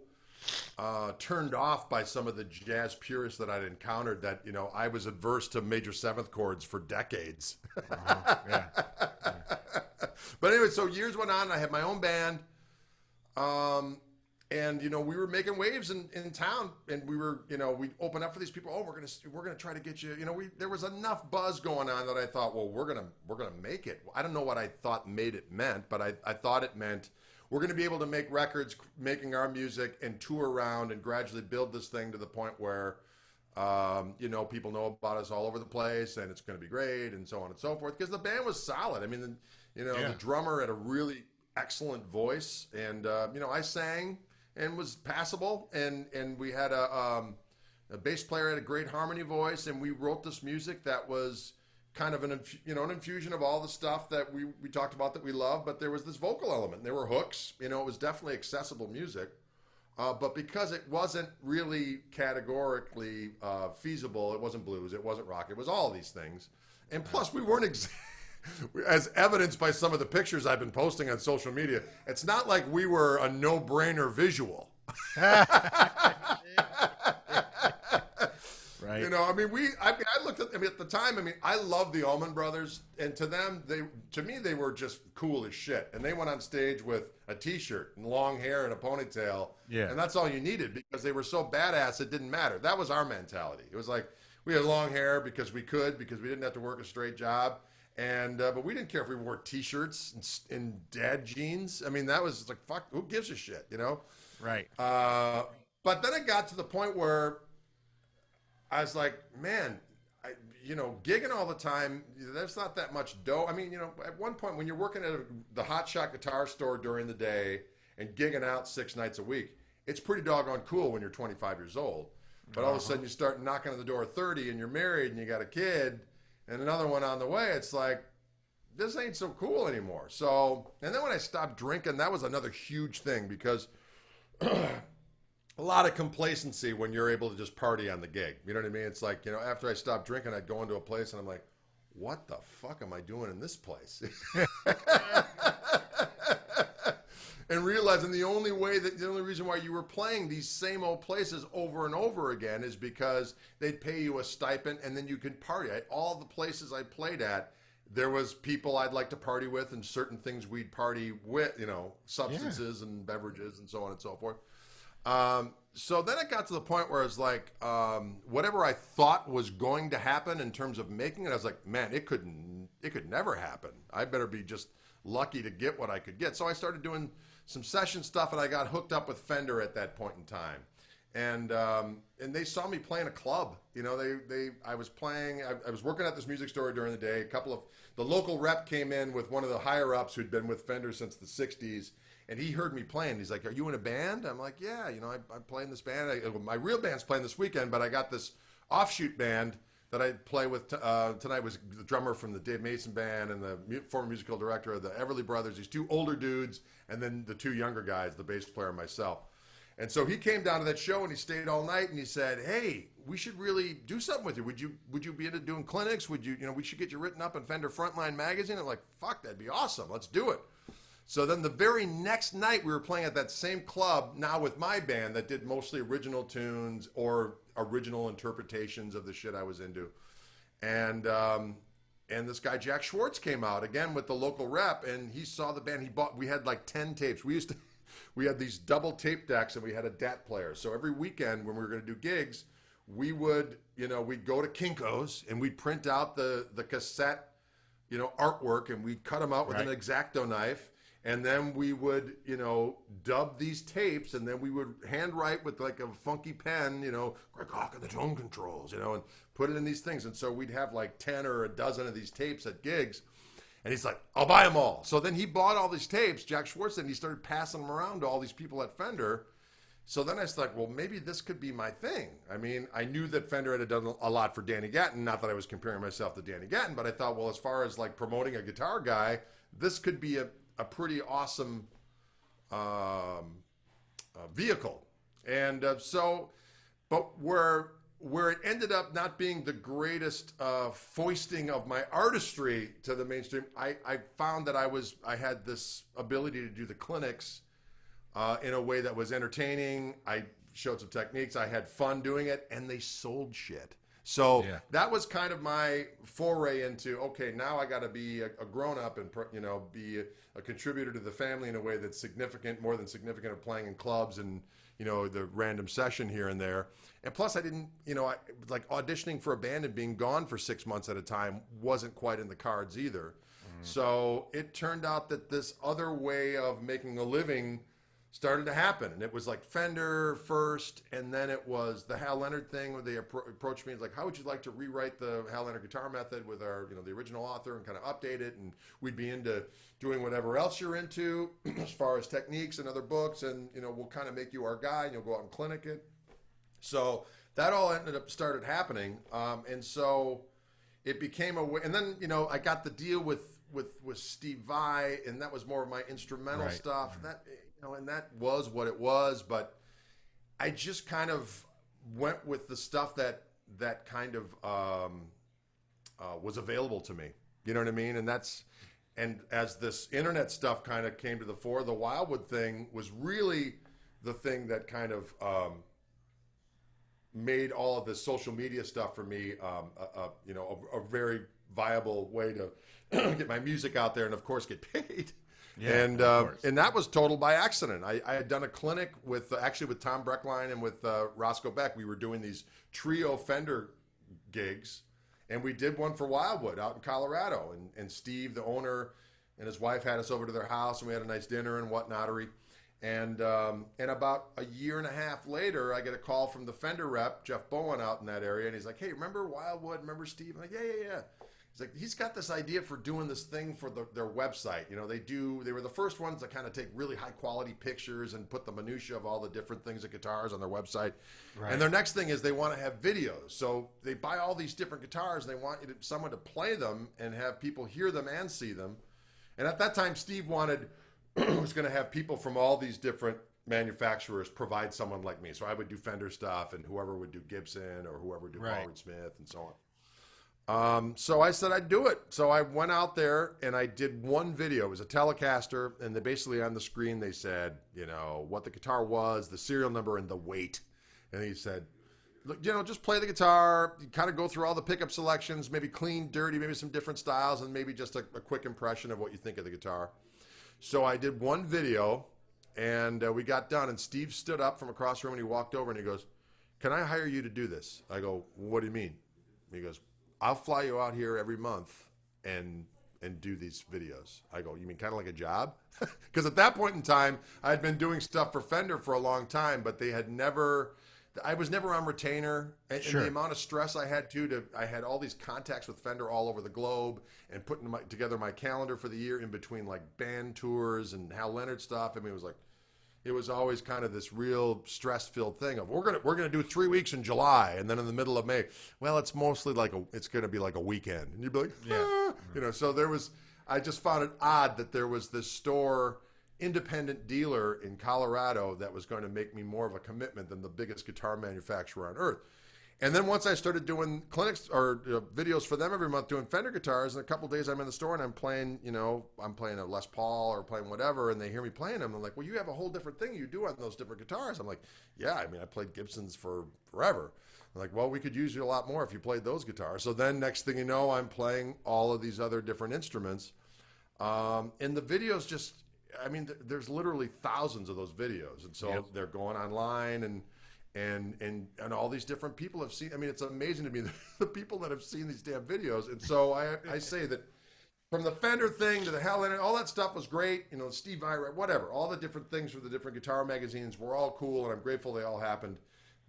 turned off by some of the jazz purists that I'd encountered that I was adverse to major seventh chords for decades. Yeah. But anyway, so years went on. I had my own band, and we were making waves in town, and we were we opened up for these people. Oh, we're gonna try to get you. There was enough buzz going on that I thought, well, we're gonna make it. I don't know what I thought made it meant, but I thought it meant we're going to be able to make records, making our music, and tour around and gradually build this thing to the point where, people know about us all over the place, and it's going to be great, and so on and so forth. Because the band was solid. I mean, the drummer had a really excellent voice, and I sang and was passable, and we had a bass player had a great harmony voice, and we wrote this music that was kind of an infusion of all the stuff that we talked about that we love, but there was this vocal element. There were hooks. It was definitely accessible music, but because it wasn't really categorically feasible, it wasn't blues, it wasn't rock, it was all of these things, and plus we weren't as evidenced by some of the pictures I've been posting on social media. It's not like we were a no-brainer visual. Right. I looked at the time. I love the Allman Brothers, and to me, they were just cool as shit. And they went on stage with a T-shirt and long hair and a ponytail, Yeah. and that's all you needed because they were so badass. It didn't matter. That was our mentality. It was like we had long hair because we didn't have to work a straight job, and but we didn't care if we wore T-shirts and dad jeans. That was like fuck. Who gives a shit, Right. But then it got to the point where I was like, man, gigging all the time, there's not that much dough. At one point when you're working at the Hot Shot guitar store during the day and gigging out 6 nights a week, it's pretty doggone cool when you're 25 years old. But all of a sudden you start knocking on the door at 30 and you're married and you got a kid and another one on the way. It's like, this ain't so cool anymore. So, and then when I stopped drinking, that was another huge thing because a lot of complacency when you're able to just party on the gig. You know what I mean? It's like, after I stopped drinking, I'd go into a place and I'm like, what the fuck am I doing in this place? And realizing the only reason why you were playing these same old places over and over again is because they'd pay you a stipend and then you could party. All the places I played at, there was people I'd like to party with and certain things we'd party with, substances and beverages and so on and so forth. So then it got to the point where it's like, whatever I thought was going to happen in terms of making it, I was like, man, it could never happen. I better be just lucky to get what I could get. So I started doing some session stuff, and I got hooked up with Fender at that point in time. And they saw me playing a club. I was working at this music store during the day. The local rep came in with one of the higher ups who'd been with Fender since the 60s. And he heard me playing. He's like, are you in a band? I'm like, yeah, I'm playing this band. My real band's playing this weekend, but I got this offshoot band that I play with tonight was the drummer from the Dave Mason Band and the former musical director of the Everly Brothers, these two older dudes, and then the two younger guys, the bass player and myself. And so he came down to that show and he stayed all night and he said, "Hey, we should really do something with you. Would you be into doing clinics? Would you, we should get you written up in Fender Frontline magazine." I'm like, "Fuck, that'd be awesome. Let's do it." So then the very next night we were playing at that same club, now with my band that did mostly original tunes or original interpretations of the shit I was into. And this guy Jack Schwartz came out again with the local rep, and he saw the band. We had like 10 tapes. We had these double tape decks, and we had a DAT player. So every weekend when we were going to do gigs, we would, we'd go to Kinko's and we'd print out the cassette, artwork, and we'd cut them out with an X-Acto knife. And then we would, dub these tapes, and then we would handwrite with like a funky pen, Greg Koch and the tone controls, and put it in these things. And so we'd have like 10 or a dozen of these tapes at gigs. And he's like, "I'll buy them all." So then he bought all these tapes, Jack Schwartz, and he started passing them around to all these people at Fender. So then I was like, well, maybe this could be my thing. I mean, I knew that Fender had done a lot for Danny Gatton. Not that I was comparing myself to Danny Gatton, but I thought, well, as far as like promoting a guitar guy, this could be a pretty awesome vehicle. And but where it ended up not being the greatest foisting of my artistry to the mainstream, I found that I had this ability to do the clinics in a way that was entertaining. I showed some techniques. I had fun doing it, and they sold shit. So that was kind of my foray into, okay, now I got to be a grown-up and, be a contributor to the family in a way that's significant, more than significant of playing in clubs and, the random session here and there. And plus I didn't, like auditioning for a band and being gone for 6 months at a time wasn't quite in the cards either. So it turned out that this other way of making a living started to happen, and it was like Fender first, and then it was the Hal Leonard thing where they approached me. It's like, "How would you like to rewrite the Hal Leonard guitar method with our, the original author, and kind of update it?" And we'd be into doing whatever else you're into as far as techniques and other books, and we'll kind of make you our guy, and you'll go out and clinic it. So that all started happening, and so it became a way. And then I got the deal with Steve Vai, and that was more of my instrumental stuff. That. And that was what it was, but I just kind of went with the stuff that kind of was available to me. You know what I mean? And as this internet stuff kind of came to the fore, the Wildwood thing was really the thing that kind of made all of this social media stuff for me, a very viable way to get my music out there and, of course, get paid. Yeah, and that was total by accident. I had done a clinic with Tom Breckline and with Roscoe Beck. We were doing these trio Fender gigs, and we did one for Wildwood out in Colorado. And Steve, the owner, and his wife had us over to their house, and we had a nice dinner and whatnotery. And about a year and a half later, I get a call from the Fender rep, Jeff Vaughan, out in that area, and he's like, "Hey, remember Wildwood? Remember Steve?" I'm like, yeah. He's like, he's got this idea for doing this thing for their website. They were the first ones to kind of take really high quality pictures and put the minutia of all the different things of guitars on their website. Right. And their next thing is they want to have videos. So they buy all these different guitars and they want someone to play them and have people hear them and see them. And at that time, Steve was going to have people from all these different manufacturers provide someone like me. So I would do Fender stuff, and whoever would do Gibson, or whoever would do Howard Smith, and so on. So I said I'd do it. So I went out there and I did one video. It was a Telecaster, and basically on the screen they said, what the guitar was, the serial number, and the weight. And he said, look, just play the guitar, you kind of go through all the pickup selections, maybe clean, dirty, maybe some different styles, and maybe just a quick impression of what you think of the guitar. So I did one video, and we got done, and Steve stood up from across the room, and he walked over, and he goes, "Can I hire you to do this?" I go, "What do you mean?" He goes, "I'll fly you out here every month and do these videos." I go, "You mean kind of like a job?" Because at that point in time, I had been doing stuff for Fender for a long time, but I was never on retainer. And the amount of stress I had I had all these contacts with Fender all over the globe, and putting together my calendar for the year in between like band tours and Hal Leonard stuff. I mean, it was like, it was always kind of this real stress-filled thing of we're gonna do 3 weeks in July, and then in the middle of May, well, it's mostly it's gonna be like a weekend, and you'd be like, you know. So I just found it odd that there was this independent dealer in Colorado that was going to make me more of a commitment than the biggest guitar manufacturer on earth. And then once I started doing clinics or videos for them every month doing Fender guitars, and a couple of days I'm in the store and I'm playing a Les Paul or playing whatever, and they hear me playing them. They're like, well, you have a whole different thing you do on those different guitars. I'm like, yeah, I mean, I played Gibsons for forever. They're like, well, we could use you a lot more if you played those guitars. So then next thing you know, I'm playing all of these other different instruments. And the videos there's literally thousands of those videos. And so they're going online and all these different people have seen. I mean, it's amazing to me the people that have seen these damn videos. And so I say that from the Fender thing to the Helen, all that stuff was great. You know, Stevie, whatever, all the different things for the different guitar magazines were all cool, and I'm grateful they all happened.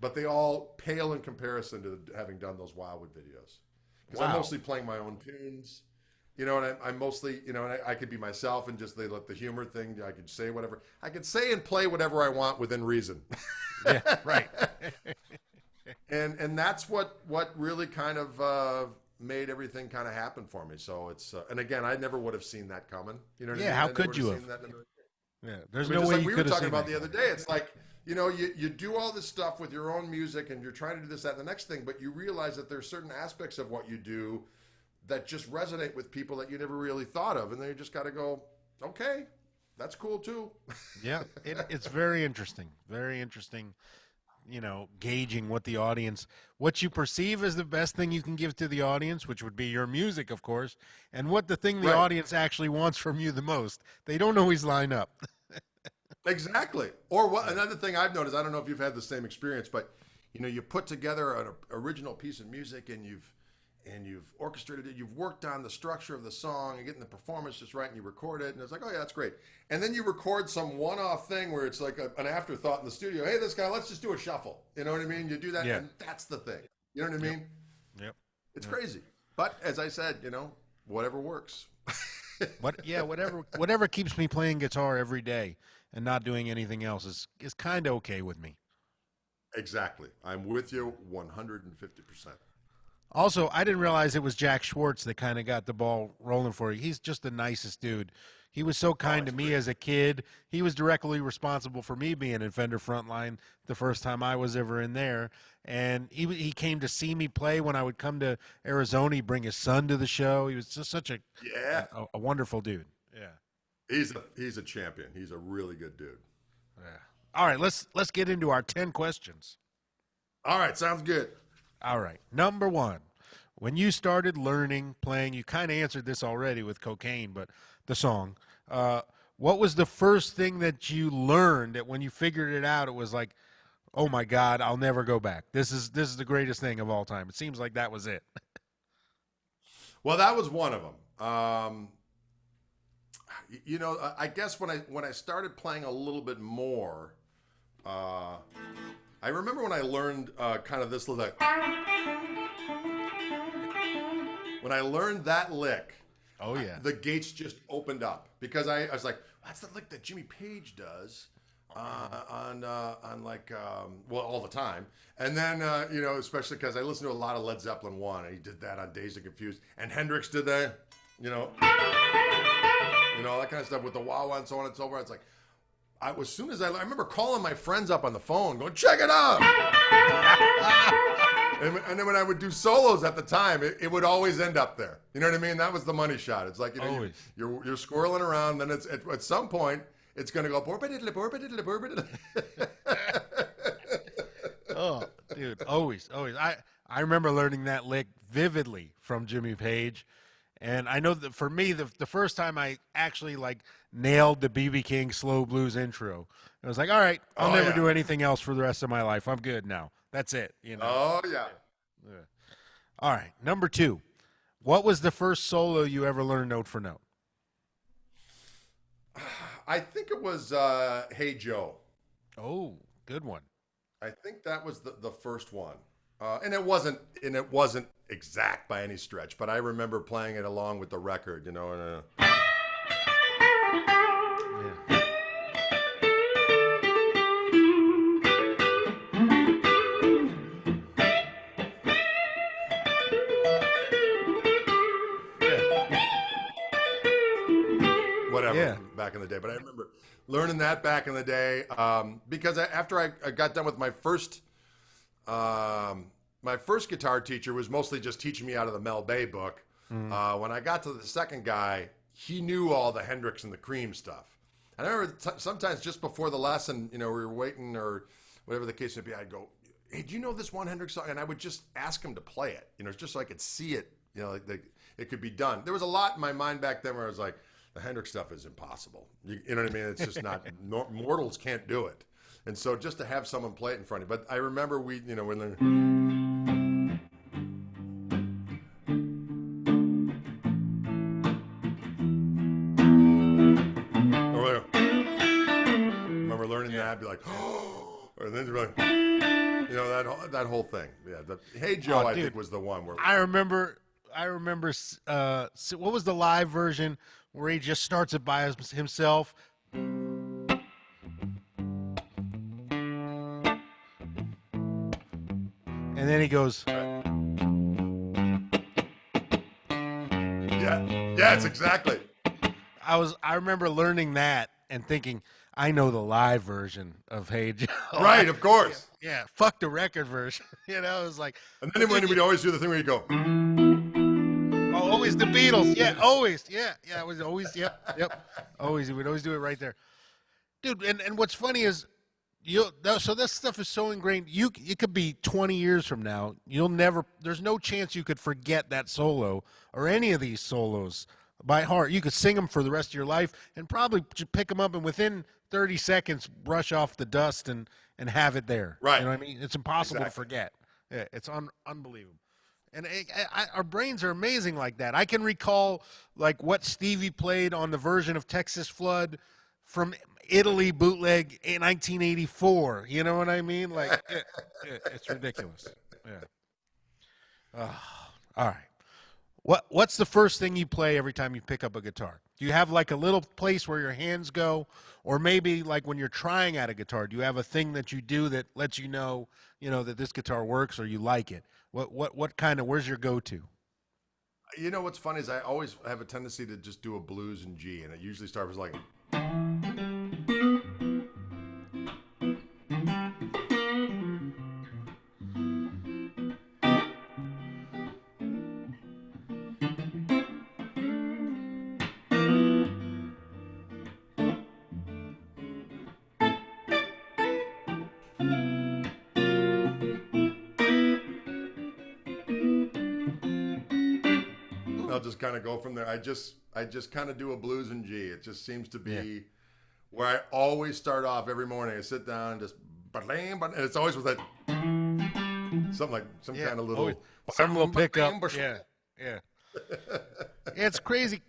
But they all pale in comparison to having done those Wildwood videos. Because I'm mostly playing my own tunes. You know, and I'm mostly, you know, and I could be myself and just they let the humor thing. I could say whatever. I could say and play whatever I want within reason. Yeah, right. and that's what really kind of made everything kind of happen for me. So it's and again, I never would have seen that coming. You know what I mean? How could you have? Yeah, there's no way like you we could were have talking seen about that. the other day. It's like, you know, you do all this stuff with your own music and you're trying to do this, that, and the next thing, but you realize that there's certain aspects of what you do that just resonate with people that you never really thought of. And then you just got to go, okay, that's cool too. Yeah, it's very interesting. Very interesting, you know, gauging what you perceive as the best thing you can give to the audience, which would be your music, of course, and what the thing the audience actually wants from you the most. They don't always line up. Exactly. Or another thing I've noticed, I don't know if you've had the same experience, but, you know, you put together an original piece of music and you've orchestrated it, you've worked on the structure of the song and getting the performance just right, and you record it, and it's like, oh yeah, that's great. And then you record some one-off thing where it's like an afterthought in the studio. Hey, this guy, let's just do a shuffle. You know what I mean? You do that, and that's the thing. You know what I mean? Yep. It's crazy. But as I said, you know, whatever works. Whatever keeps me playing guitar every day and not doing anything else is kind of okay with me. Exactly. I'm with you 150%. Also, I didn't realize it was Jack Schwartz that kind of got the ball rolling for you. He's just the nicest dude. He was so kind to me as a kid. He was directly responsible for me being in Fender Frontline the first time I was ever in there. And he came to see me play when I would come to Arizona. He'd bring his son to the show. He was just such a wonderful dude. Yeah. He's a champion. He's a really good dude. Yeah. All right, let's get into our 10 questions. All right, sounds good. All right. Number one, when you started playing, you kind of answered this already with Cocaine, but the song, what was the first thing that you learned that when you figured it out, it was like, oh my God, I'll never go back. This is the greatest thing of all time. It seems like that was it. Well, that was one of them. You know, I guess when I started playing a little bit more, I remember when I learned kind of this lick. When I learned that lick, oh yeah, the gates just opened up because I was like, that's the lick that Jimmy Page does on all the time. And then you know, especially because I listened to a lot of Led Zeppelin 1, and he did that on Dazed and Confused, and Hendrix did that, you know, all that kind of stuff with the wah-wah and so on and so forth. It's like, as soon as I remember calling my friends up on the phone going, check it out. and then when I would do solos at the time, it would always end up there. You know what I mean? That was the money shot. It's like, you know, you're squirreling around, then it's at some point it's going to go borbididly. Oh, dude, always. I remember learning that lick vividly from Jimmy Page. And I know that for me, the first time I actually nailed the B.B. King Slow Blues intro, I was like, all right, I'll never do anything else for the rest of my life. I'm good now. That's it. You know. Oh yeah. All right. Number 2, what was the first solo you ever learned note for note? I think it was Hey Joe. Oh, good one. I think that was the first one. And it wasn't exact by any stretch, but I remember playing it along with the record, you know. day, but I remember learning that back in the day because after I got done with my first guitar teacher was mostly just teaching me out of the Mel Bay book. When I got to the second guy, he knew all the Hendrix and the Cream stuff. And I remember sometimes just before the lesson, we were waiting or whatever the case may be, I'd go, hey, do you know this one Hendrix song? And I would just ask him to play it, just so I could see it, it could be done. There was a lot in my mind back then where I was like, the Hendrix stuff is impossible. You know what I mean? It's just not, mortals can't do it. And so just to have someone play it in front of you. But I remember when they're... Remember learning that, be like, oh, and then you're like, that whole thing. Yeah, Hey Joe, I think was the one where I remember. What was the live version where he just starts it by himself? And then he goes. Yes, exactly. I remember learning that and thinking, I know the live version of Hey Joe. Right, of course. Yeah, fuck the record version. It was like. And then when we'd always do the thing where you go. Oh, always the Beatles. Yeah, always. Yeah, it was always. Yep. Always. He would always do it right there, dude. And what's funny is, so this stuff is so ingrained. It could be 20 years from now. You'll never. There's no chance you could forget that solo or any of these solos by heart. You could sing them for the rest of your life and probably just pick them up and within 30 seconds brush off the dust and have it there. Right. You know what I mean? It's impossible to forget. Yeah, it's unbelievable. And our brains are amazing like that. I can recall like what Stevie played on the version of Texas Flood from Italy bootleg in 1984. You know what I mean? Like it's ridiculous. Yeah. All right. What's the first thing you play every time you pick up a guitar? Do you have like a little place where your hands go, or maybe like when you're trying out a guitar, do you have a thing that you do that lets you know that this guitar works or you like it? What kind of, where's your go-to? What's funny is I always have a tendency to just do a blues in G, and it usually starts with like. I'll just kind of go from there. I just kind of do a blues in G. It just seems to be where I always start off every morning. I sit down and just, and it's always with that something like some kind of little, some little pickup. Yeah. It's crazy.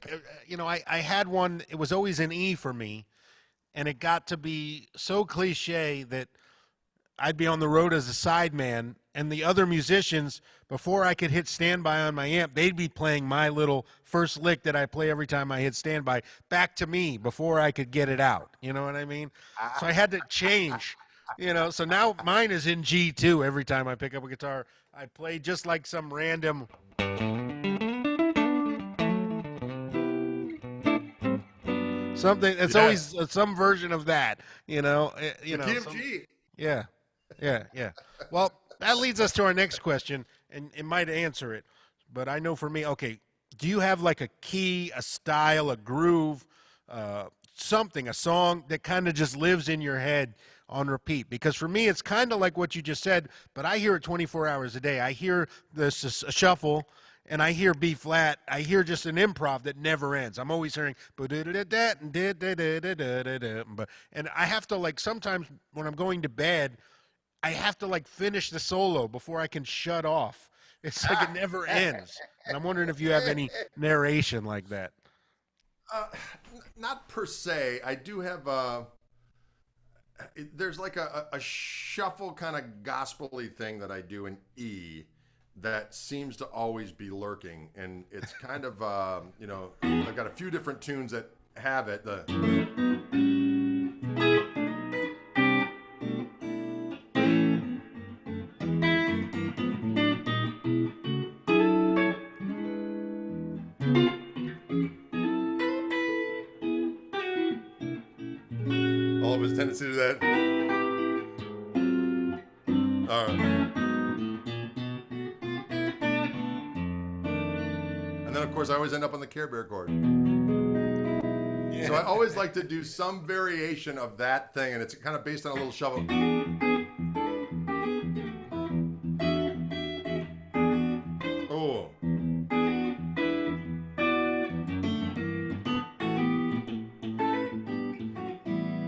I had one. It was always an E for me, and it got to be so cliche that I'd be on the road as a sideman, and the other musicians, before I could hit standby on my amp, they'd be playing my little first lick that I play every time I hit standby back to me before I could get it out. You know what I mean? So I had to change, So now mine is in G too. Every time I pick up a guitar, I play just like some random. Something. It's always some version of that. TMG. Yeah. Well, that leads us to our next question, and it might answer it. But I know for me, okay, do you have like a key, a style, a groove, something, a song that kind of just lives in your head on repeat? Because for me, it's kind of like what you just said, but I hear it 24 hours a day. I hear this shuffle, and I hear B flat. I hear just an improv that never ends. I'm always hearing, and I have to like sometimes when I'm going to bed, I have to like finish the solo before I can shut off. It's like it never ends. And I'm wondering if you have any narration like that. Not per se. I do have there's like a shuffle kind of gospel-y thing that I do in E that seems to always be lurking, and it's kind of I've got a few different tunes that have it. All of his tendency to do that. All right. And then, of course, I always end up on the Care Bear chord. So I always like to do some variation of that thing, and it's kind of based on a little shuffle. Oh.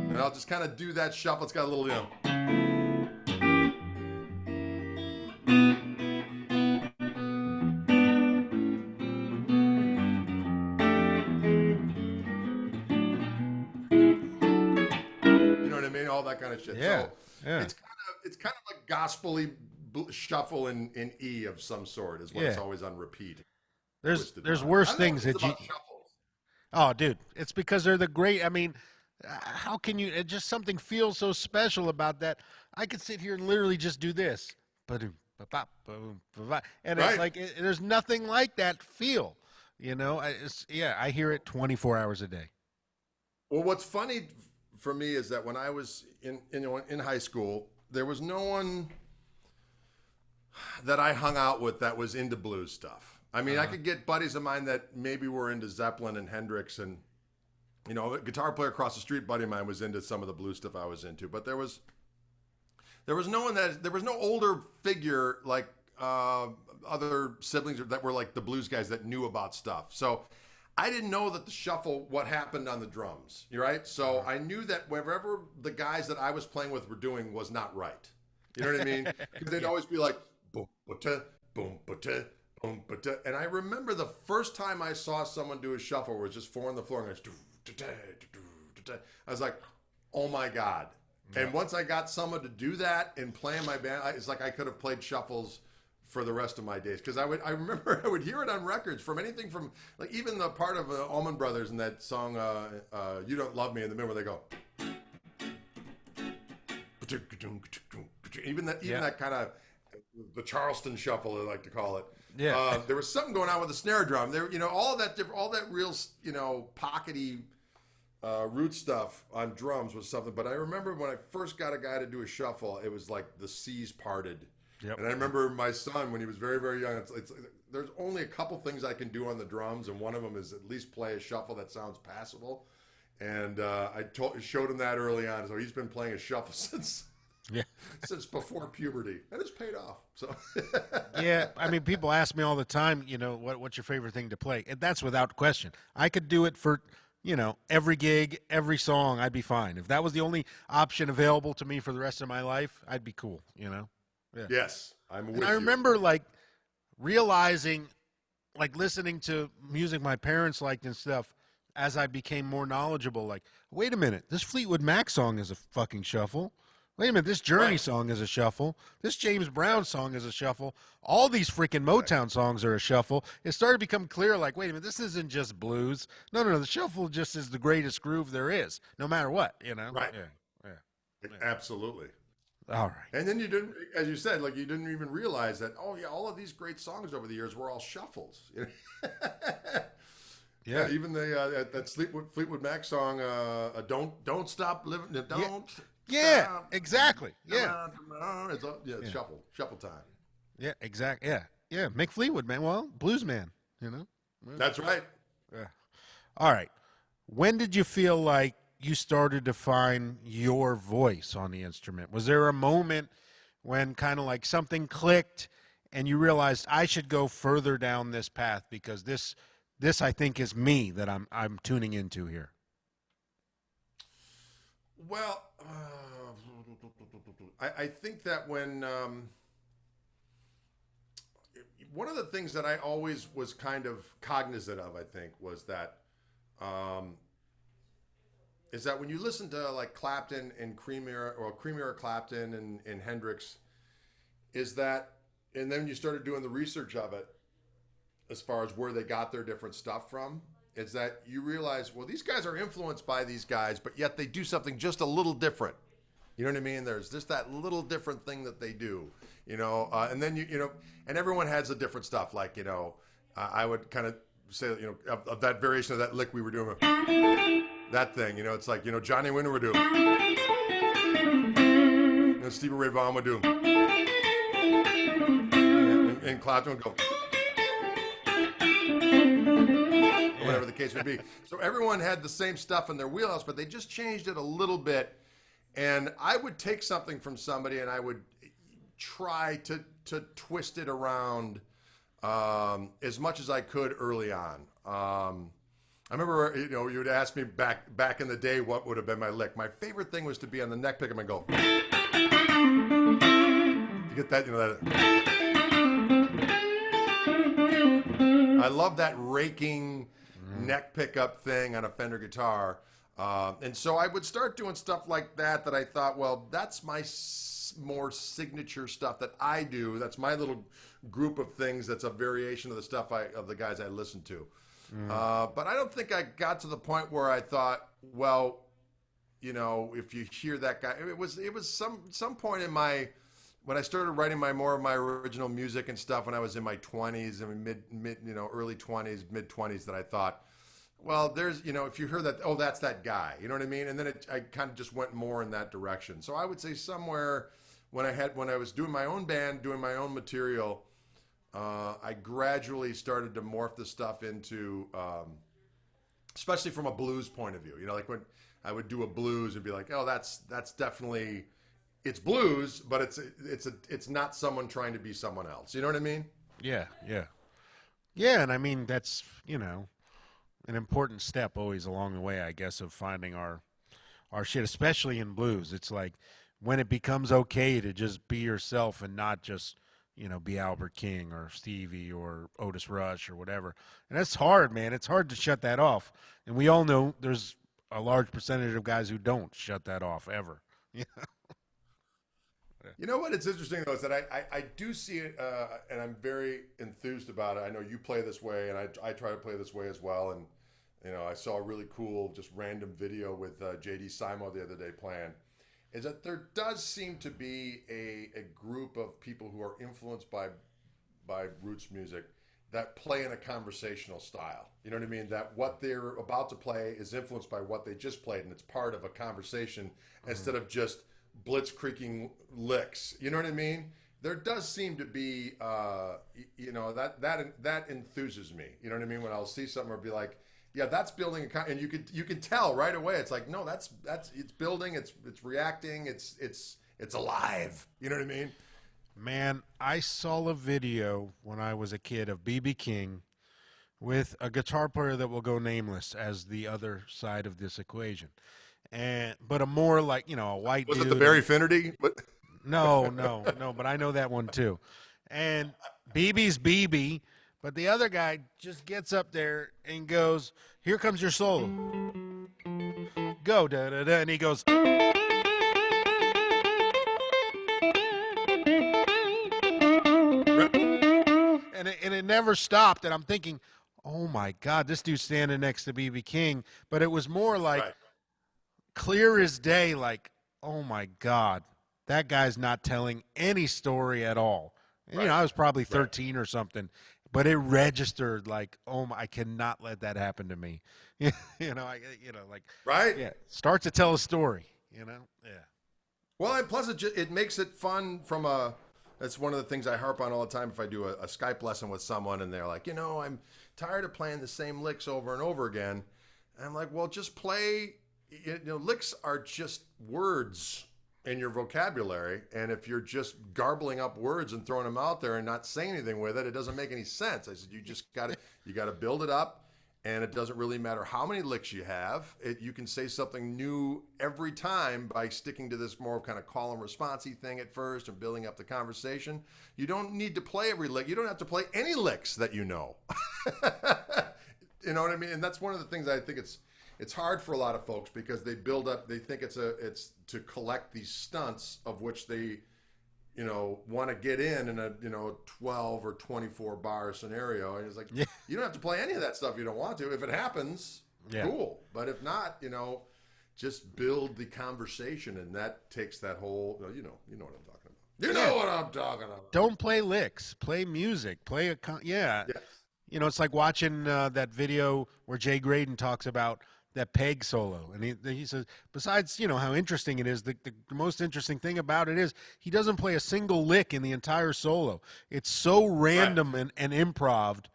And I'll just kind of do that shuffle. It's got a little, you know. All that kind of shit. Yeah, so yeah. It's kind of like gospel-y shuffle in E of some sort is what it's always on repeat. There's worse things that you. Oh, dude, it's because they're the great. I mean, how can you? It just something feels so special about that. I could sit here and literally just do this, and it's like there's nothing like that feel. You know, I hear it 24 hours a day. Well, what's funny for me is that when I was in high school, there was no one that I hung out with that was into blues stuff. I mean, I could get buddies of mine that maybe were into Zeppelin and Hendrix, and you know, a guitar player across the street buddy of mine was into some of the blues stuff I was into. But there was no one there was no older figure like other siblings that were like the blues guys that knew about stuff. So I didn't know that the shuffle, what happened on the drums, right? So I knew that whatever the guys that I was playing with were doing was not right. You know what I mean? Because they'd always be like, boom, ba-ta, boom, ba-ta, boom, ba-ta. And I remember the first time I saw someone do a shuffle where it was just four on the floor, and I was like, oh my God. Yeah. And once I got someone to do that and play in my band, it's like I could have played shuffles for the rest of my days, because I remember I would hear it on records from anything from like even the part of Allman Brothers in that song "You Don't Love Me" in the middle where they go, even that kind of the Charleston shuffle they like to call it. Yeah, there was something going on with the snare drum. There, you know, all that real, you know, pockety root stuff on drums was something. But I remember when I first got a guy to do a shuffle, it was like the seas parted. Yep. And I remember my son when he was very, very young. There's only a couple things I can do on the drums, and one of them is at least play a shuffle that sounds passable. And I showed him that early on. So he's been playing a shuffle since before puberty, and it's paid off. So yeah, I mean, people ask me all the time, you know, what's your favorite thing to play? And that's without question. I could do it for, you know, every gig, every song. I'd be fine. If that was the only option available to me for the rest of my life, I'd be cool. You know. Yeah. Yes, I'm with you. I remember like realizing, like listening to music my parents liked and stuff as I became more knowledgeable. Like, wait a minute, this Fleetwood Mac song is a fucking shuffle. Wait a minute, this Journey song is a shuffle. This James Brown song is a shuffle. All these freaking Motown songs are a shuffle. It started to become clear, like, wait a minute, this isn't just blues. No, the shuffle just is the greatest groove there is, no matter what, you know? Right. Yeah. Absolutely. All right. And then you didn't, as you said, like you didn't even realize that, oh yeah, all of these great songs over the years were all shuffles. Yeah. Even that Fleetwood Mac song, Don't Stop Living, Don't. Yeah, stop, exactly. Yeah. It's shuffle time. Yeah, exactly. Yeah. Mick Fleetwood, man. Well, blues man, you know? That's right. Yeah. All right. When did you feel like you started to find your voice on the instrument? Was there a moment when kind of like something clicked and you realized I should go further down this path because this I think is me that I'm tuning into here? Well, I think that when one of the things that I always was kind of cognizant of, I think, was that is that when you listen to like Clapton and Cream era Clapton and Hendrix, is that, and then you started doing the research of it as far as where they got their different stuff from, is that you realize, well, these guys are influenced by these guys, but yet they do something just a little different. You know what I mean? There's just that little different thing that they do, you know, and then you know, and everyone has a different stuff. Like, you know, I would kind of say, you know, of that variation of that lick we were doing. That thing, it's like, Johnny Winter would do. Stevie Ray Vaughan would do. And Clapton would go. Whatever the case may be. So everyone had the same stuff in their wheelhouse, but they just changed it a little bit. And I would take something from somebody and I would try to twist it around as much as I could early on. I remember, you would ask me back in the day what would have been my lick. My favorite thing was to be on the neck pick and go. You get that, that. I love that raking neck pickup thing on a Fender guitar. And so I would start doing stuff like that I thought, well, that's my more signature stuff that I do. That's my little group of things that's a variation of the stuff of the guys I listen to. But I don't think I got to the point where I thought, well, if you hear that guy, it was some point in when I started writing more of my original music and stuff when I was in my 20s and early 20s, mid 20s, that I thought, well, there's, if you heard that, oh, that's that guy, you know what I mean? And then I kind of just went more in that direction. So I would say somewhere when I was doing my own band, doing my own material, I gradually started to morph the stuff into, especially from a blues point of view. Like when I would do a blues and be like, oh, that's definitely, it's blues, but it's not someone trying to be someone else. You know what I mean? Yeah. And I mean, that's, an important step always along the way, I guess, of finding our shit, especially in blues. It's like when it becomes okay to just be yourself and not just, be Albert King or Stevie or Otis Rush or whatever. And that's hard, man. It's hard to shut that off. And we all know there's a large percentage of guys who don't shut that off ever. You know what? It's interesting, though, is that I do see it, and I'm very enthused about it. I know you play this way, and I try to play this way as well. And, I saw a really cool, just random video with J.D. Simo the other day playing. Is that there does seem to be a group of people who are influenced by roots music that play in a conversational style. You know what I mean? That what they're about to play is influenced by what they just played, and it's part of a conversation instead of just blitzkrieging licks. You know what I mean? There does seem to be, that enthuses me. You know what I mean? When I'll see something or be like, yeah, that's building and you can tell right away. It's like, no, that's it's building. It's reacting. It's alive. You know what I mean? Man, I saw a video when I was a kid of B.B. King with a guitar player that will go nameless as the other side of this equation. But a more like, a white dude. Was it the Barry Finnerty? No, but I know that one too. And BB's BB, but the other guy just gets up there and goes, "Here comes your solo. Go, da da da," and he goes. And it never stopped, and I'm thinking, oh my God, this dude's standing next to B.B. King, but it was more like clear as day, like, oh my God, that guy's not telling any story at all. And I was probably 13 or something, but it registered like, I cannot let that happen to me. Start to tell a story. Well, and plus it makes it fun from a. That's one of the things I harp on all the time if I do a Skype lesson with someone and they're like, I'm tired of playing the same licks over and over again. And I'm like, well, just play, licks are just words in your vocabulary. And if you're just garbling up words and throwing them out there and not saying anything with it, it doesn't make any sense. I said, you got to build it up. And it doesn't really matter how many licks you have. You can say something new every time by sticking to this more kind of call and response-y thing at first and building up the conversation. You don't need to play every lick. You don't have to play any licks that you know. You know what I mean? And that's one of the things I think it's hard for a lot of folks because they build up. They think it's to collect these stunts of which they want to get in a 12 or 24 bar scenario, and it's like you don't have to play any of that stuff you don't want to. If it happens, cool. But if not, just build the conversation, and that takes that whole. You know what I'm talking about. You know what I'm talking about. Don't play licks. Play music. Play a Yes. It's like watching that video where Jay Graydon talks about that peg solo, and he says, besides how interesting it is, the most interesting thing about it is he doesn't play a single lick in the entire solo. It's so random and improv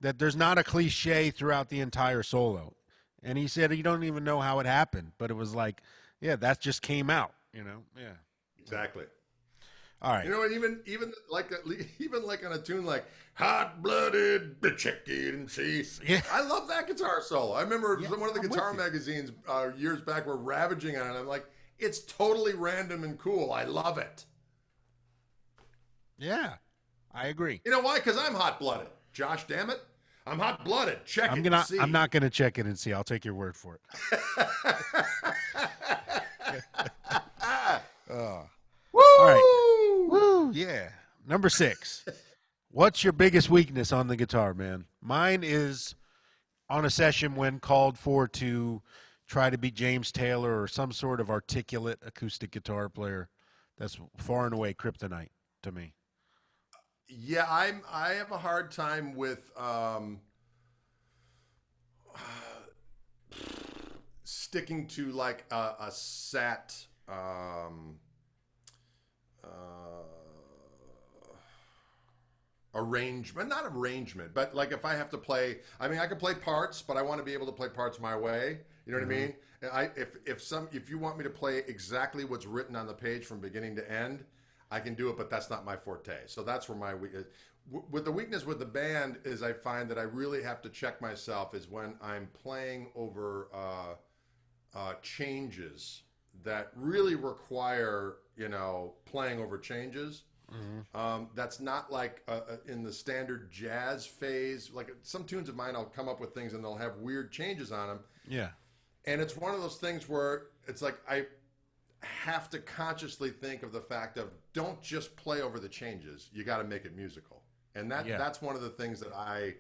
that there's not a cliche throughout the entire solo. And he said he don't even know how it happened, but it was like, yeah, that just came out, yeah. Exactly. All right. And even like on a tune like "Hot Blooded," check it and see. Yeah. I love that guitar solo. I remember one of the guitar magazines years back were ravaging on it. I'm like, it's totally random and cool. I love it. Yeah, I agree. You know why? Because I'm hot blooded. Josh, damn it, I'm hot blooded. Check it and see. I'm not gonna check it and see. I'll take your word for it. Woo! All right. Woo! Yeah. Number 6. What's your biggest weakness on the guitar, man? Mine is on a session when called for to try to beat James Taylor or some sort of articulate acoustic guitar player. That's far and away kryptonite to me. Yeah, I have a hard time with sticking to like a set arrangement, not arrangement, but like if I have to play, I mean, I can play parts, but I want to be able to play parts my way. You know what I mean? And if you want me to play exactly what's written on the page from beginning to end, I can do it, but that's not my forte. So that's where my with the weakness with the band is I find that I really have to check myself is when I'm playing over changes that really require playing over changes. That's not like in the standard jazz phase. Like some tunes of mine, I'll come up with things and they'll have weird changes on them. Yeah. And it's one of those things where it's like I have to consciously think of the fact of don't just play over the changes. You got to make it musical. And that's one of the things that I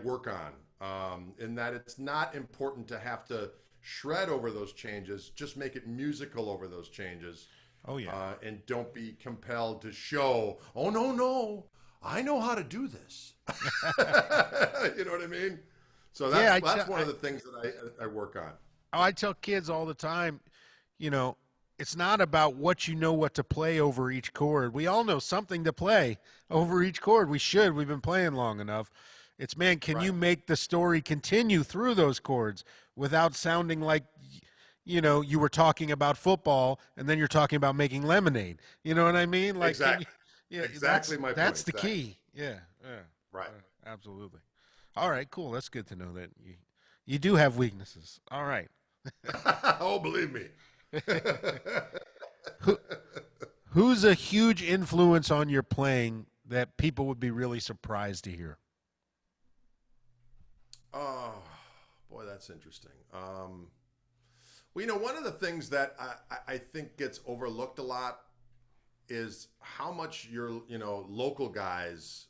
work on. In that it's not important to have to shred over those changes. Just make it musical over those changes. Oh yeah. And don't be compelled to show, oh no, I know how to do this. You know what I mean? So that's one of the things that I work on. Oh, I tell kids all the time, it's not about what to play over each chord. We all know something to play over each chord. We've been playing long enough. It's, man, can you make the story continue through those chords without sounding like you were talking about football and then you're talking about making lemonade. You know what I mean? Like, exactly. Exactly my point. That's the key. Yeah. Right. Absolutely. All right, cool. That's good to know that you do have weaknesses. All right. Oh, believe me. Who's a huge influence on your playing that people would be really surprised to hear? Oh, boy, that's interesting. Well, one of the things that I think gets overlooked a lot is how much your, local guys,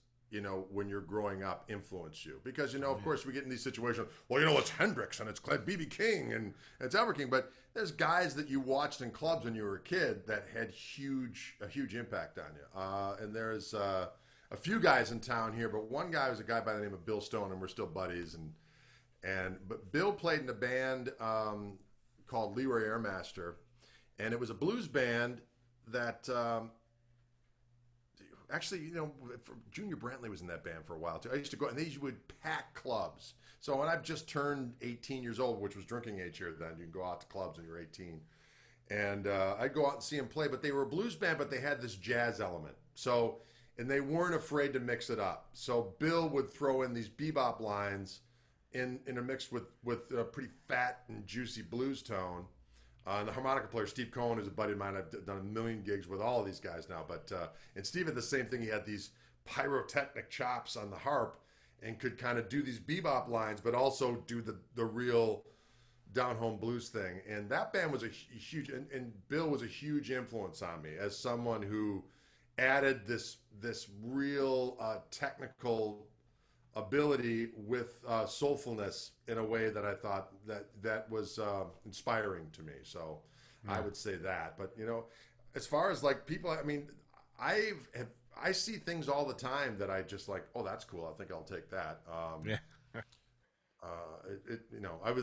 when you're growing up influence you. Because, of course, we get in these situations, well, it's Hendrix and it's B.B. King and it's Ever King. But there's guys that you watched in clubs when you were a kid that had a huge impact on you. And there's a few guys in town here, but one guy was a guy by the name of Bill Stone, and we're still buddies. But Bill played in a band called Leroy Airmaster, and it was a blues band that actually, Junior Brantley was in that band for a while too. I used to go, and they would pack clubs. So when I've just turned 18 years old, which was drinking age here then, you can go out to clubs when you're 18, and I'd go out and see them play. But they were a blues band, but they had this jazz element. So, and they weren't afraid to mix it up. So Bill would throw in these bebop lines in a mix with a pretty fat and juicy blues tone. And the harmonica player, Steve Cohen, is a buddy of mine. I've done a million gigs with all of these guys now. But and Steve had the same thing. He had these pyrotechnic chops on the harp and could kind of do these bebop lines, but also do the real down-home blues thing. And that band was a huge, and Bill was a huge influence on me as someone who added this real technical ability with soulfulness in a way that I thought that was inspiring to me. So I would say that. But as far as like people, I mean, I see things all the time that I just like, oh, that's cool. I think I'll take that. I've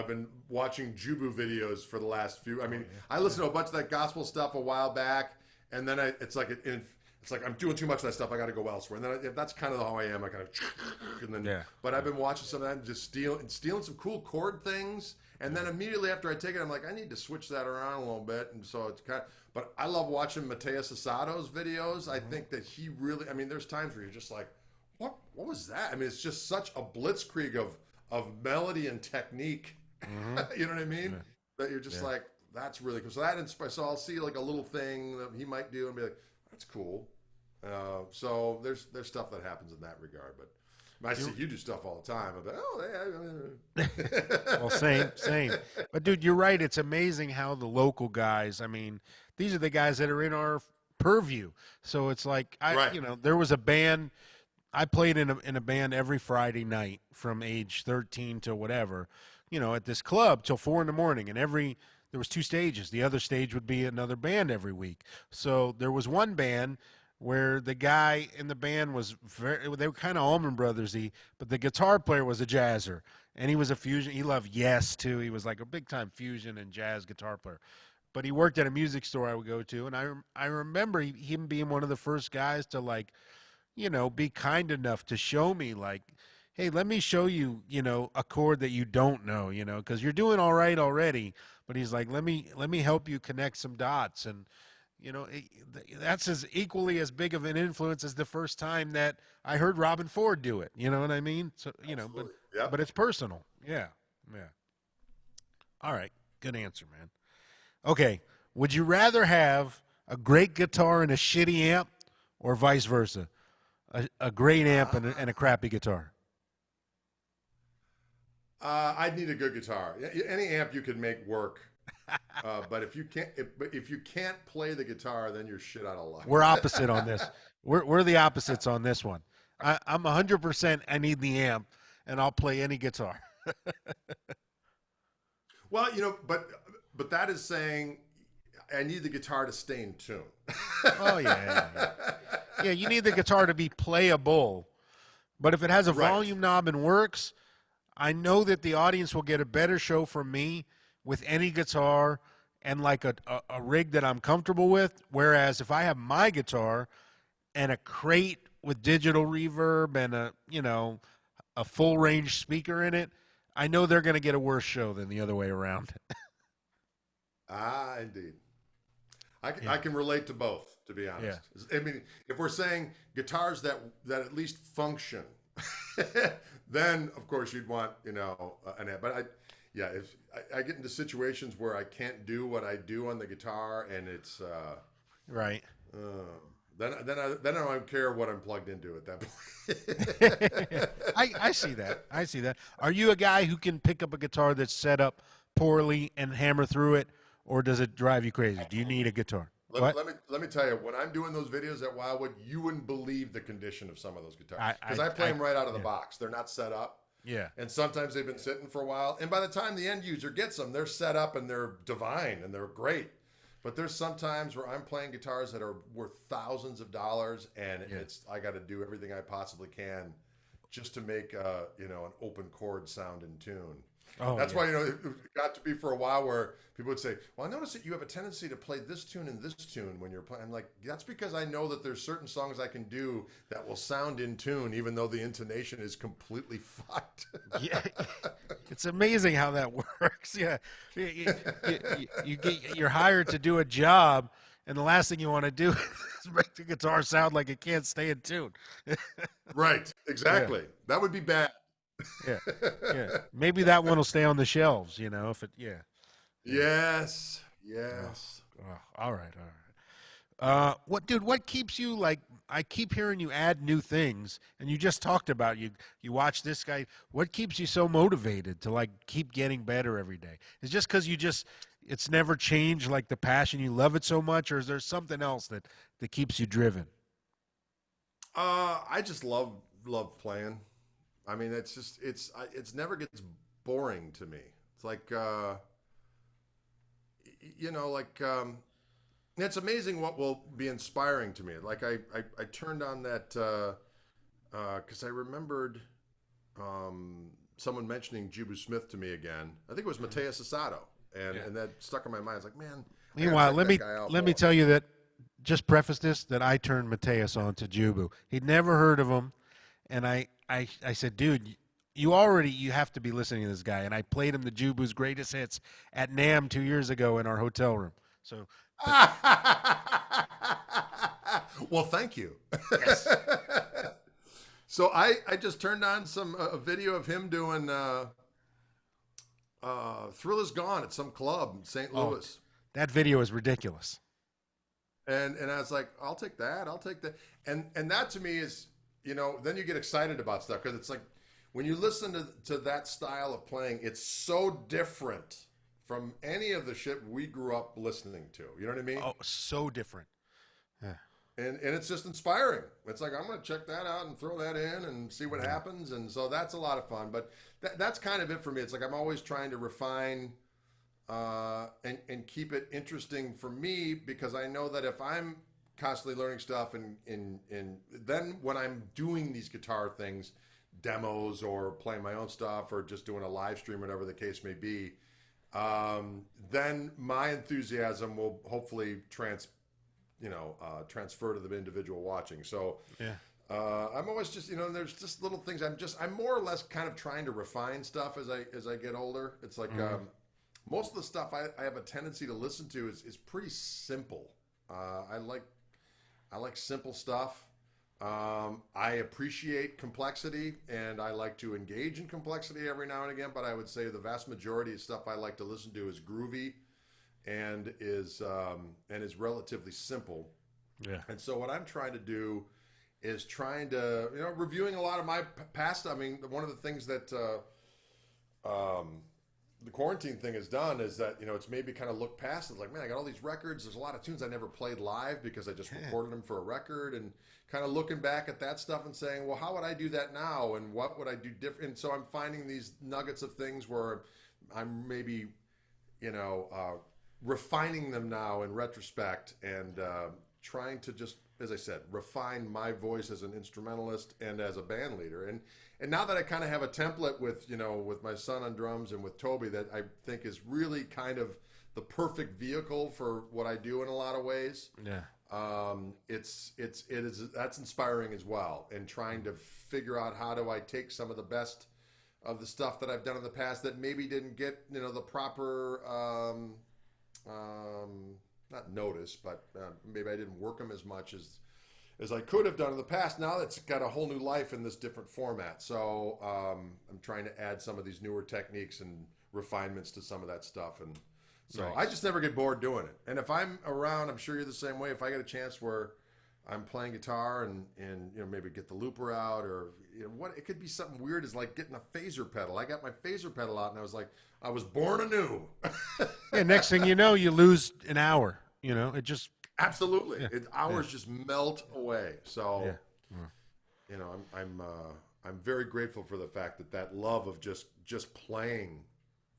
been watching Jubu videos for the last few. I mean, I listened to a bunch of that gospel stuff a while back, and then it's like I'm doing too much of that stuff. I got to go elsewhere, and then that's kind of how I am. I kind of, and then, Yeah. But I've been watching some of that, and just stealing some cool chord things, and then immediately after I take it, I'm like, I need to switch that around a little bit, and so it's kind of. But I love watching Mateus Asato's videos. I think that he really. I mean, there's times where you're just like, what was that? I mean, it's just such a blitzkrieg of melody and technique. You know what I mean? Yeah. That you're just like, that's really cool. So that inspires. So I'll see like a little thing that he might do and be like, that's cool. So there's stuff that happens in that regard. But I see you do stuff all the time. I'm like, oh, yeah. Well, same. But dude, you're right. It's amazing how the local guys. I mean, these are the guys that are in our purview. So it's like there was a band. I played in a band every Friday night from age 13 to whatever, at this club till 4 in the morning. And there was 2 stages. The other stage would be another band every week. So there was one band where the guy in the band they were kind of Allman Brothers-y, but the guitar player was a jazzer. And he was a fusion. He loved Yes, too. He was like a big-time fusion and jazz guitar player. But he worked at a music store I would go to. And I remember him being one of the first guys to, like, be kind enough to show me, like, hey, let me show you, a chord that you don't know, because you're doing all right already. But he's like, let me help you connect some dots. And, that's equally as big of an influence as the first time that I heard Robin Ford do it. You know what I mean? So, but it's personal. Yeah. Yeah. All right. Good answer, man. Okay. Would you rather have a great guitar and a shitty amp, or vice versa? A great amp and a crappy guitar? I'd need a good guitar. Any amp you could make work, but if you can't play the guitar, then you're shit out of luck. We're opposite on this. We're the opposites on this one. I'm 100%. I need the amp, and I'll play any guitar. Well, but that is saying I need the guitar to stay in tune. Oh yeah. Yeah, you need the guitar to be playable. But if it has a volume knob and works, I know that the audience will get a better show from me with any guitar and like a rig that I'm comfortable with. Whereas if I have my guitar and a crate with digital reverb and a full range speaker in it, I know they're going to get a worse show than the other way around. Indeed. I can relate to both, to be honest. Yeah. I mean, if we're saying guitars that at least function, then of course you'd want an amp. But if I get into situations where I can't do what I do on the guitar, and it's right. Then I don't care what I'm plugged into at that point. I see that. Are you a guy who can pick up a guitar that's set up poorly and hammer through it? Or does it drive you crazy? Do you need a guitar? Let me tell you, when I'm doing those videos at Wildwood, you wouldn't believe the condition of some of those guitars. Because I play them right out of the box. They're not set up. Yeah. And sometimes they've been sitting for a while. And by the time the end user gets them, they're set up and they're divine and they're great. But there's some times where I'm playing guitars that are worth thousands of dollars, and I got to do everything I possibly can just to make an open chord sound in tune. Oh, that's why it got to be for a while where people would say, well, I noticed that you have a tendency to play this tune and this tune when you're playing. I'm like, that's because I know that there's certain songs I can do that will sound in tune even though the intonation is completely fucked. Yeah, it's amazing how that works. Yeah, you're hired to do a job, and the last thing you want to do is make the guitar sound like it can't stay in tune. Right, exactly. Yeah. That would be bad. Yeah. Maybe that one will stay on the shelves, if it. Yeah. Yes. All right. What keeps you, like? I keep hearing you add new things, and you just talked about you watch this guy. What keeps you so motivated to keep getting better every day? Is just because it's never changed, like the passion, you love it so much, or is there something else that keeps you driven? I just love playing. I mean, it's never gets boring to me. It's like, it's amazing what will be inspiring to me. Like I turned on that, cause I remembered, someone mentioning Jubu Smith to me again. I think it was Mateus Asado, and that stuck in my mind. I was like, man. Meanwhile, let me tell you that, just preface this, that I turned Mateus on to Jubu. He'd never heard of him, and I said, dude, you have to be listening to this guy. And I played him the Jubu's greatest hits at NAMM 2 years ago in our hotel room. So, well, thank you. Yes. So I just turned on a video of him doing Thrill Is Gone at some club in St. Louis. That video is ridiculous. And I was like, I'll take that. And that to me is, then you get excited about stuff, because it's like when you listen to that style of playing, it's so different from any of the shit we grew up listening to. You know what I mean? Oh, so different. Yeah. And it's just inspiring. It's like, I'm going to check that out and throw that in and see what happens. And so that's a lot of fun. But that's kind of it for me. It's like I'm always trying to refine and keep it interesting for me, because I know that if I'm constantly learning stuff and then when I'm doing these guitar things, demos or playing my own stuff or just doing a live stream, whatever the case may be, then my enthusiasm will hopefully transfer to the individual watching. So I'm always just, there's just little things. I'm more or less kind of trying to refine stuff as I get older. It's like most of the stuff I have a tendency to listen to is pretty simple. I like simple stuff. I appreciate complexity, and I like to engage in complexity every now and again, but I would say the vast majority of stuff I like to listen to is groovy and is relatively simple. Yeah. And so what I'm trying to do is reviewing a lot of my past. I mean, one of the things that the quarantine thing has done is that, it's made me kind of look past it. Like, man, I got all these records. There's a lot of tunes I never played live because I just recorded them for a record, and kind of looking back at that stuff and saying, well, how would I do that now? And what would I do different? And so I'm finding these nuggets of things where I'm maybe, refining them now in retrospect, and trying to just, as I said, refine my voice as an instrumentalist and as a band leader. And now that I kind of have a template with my son on drums and with Toby, that I think is really kind of the perfect vehicle for what I do in a lot of ways. Yeah. That's inspiring as well, and trying to figure out how do I take some of the best of the stuff that I've done in the past that maybe didn't get, the proper, not notice, but maybe I didn't work them as much as I could have done in the past. Now that's got a whole new life in this different format. So I'm trying to add some of these newer techniques and refinements to some of that stuff. And so Nice. I just never get bored doing it. And if I'm around, I'm sure you're the same way. If I get a chance where I'm playing guitar and maybe get the looper out, or what, it could be something weird as like getting a phaser pedal. I got my phaser pedal out and I was like, I was born anew. Yeah, next thing you know, you lose an hour. It just absolutely. Hours just melt away. So, I'm very grateful for the fact that love of just playing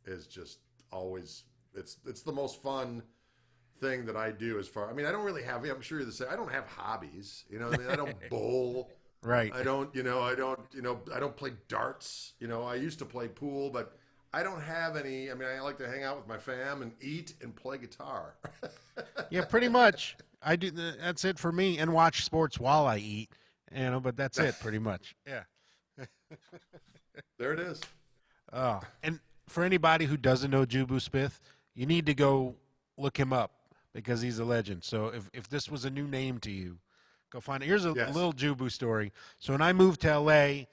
is just always, it's the most fun thing that I do. I don't really have, I'm sure you're the same. I don't have hobbies, I don't bowl. Right. I don't play darts. I used to play pool, but I don't have any. I like to hang out with my fam and eat and play guitar. Yeah, pretty much. I do. That's it for me, and watch sports while I eat. But that's it, pretty much. Yeah. There it is. Oh, and for anybody who doesn't know Jubu Smith, you need to go look him up, because he's a legend. So if this was a new name to you, go find it. Here's a little Jubu story. So when I moved to L.A.,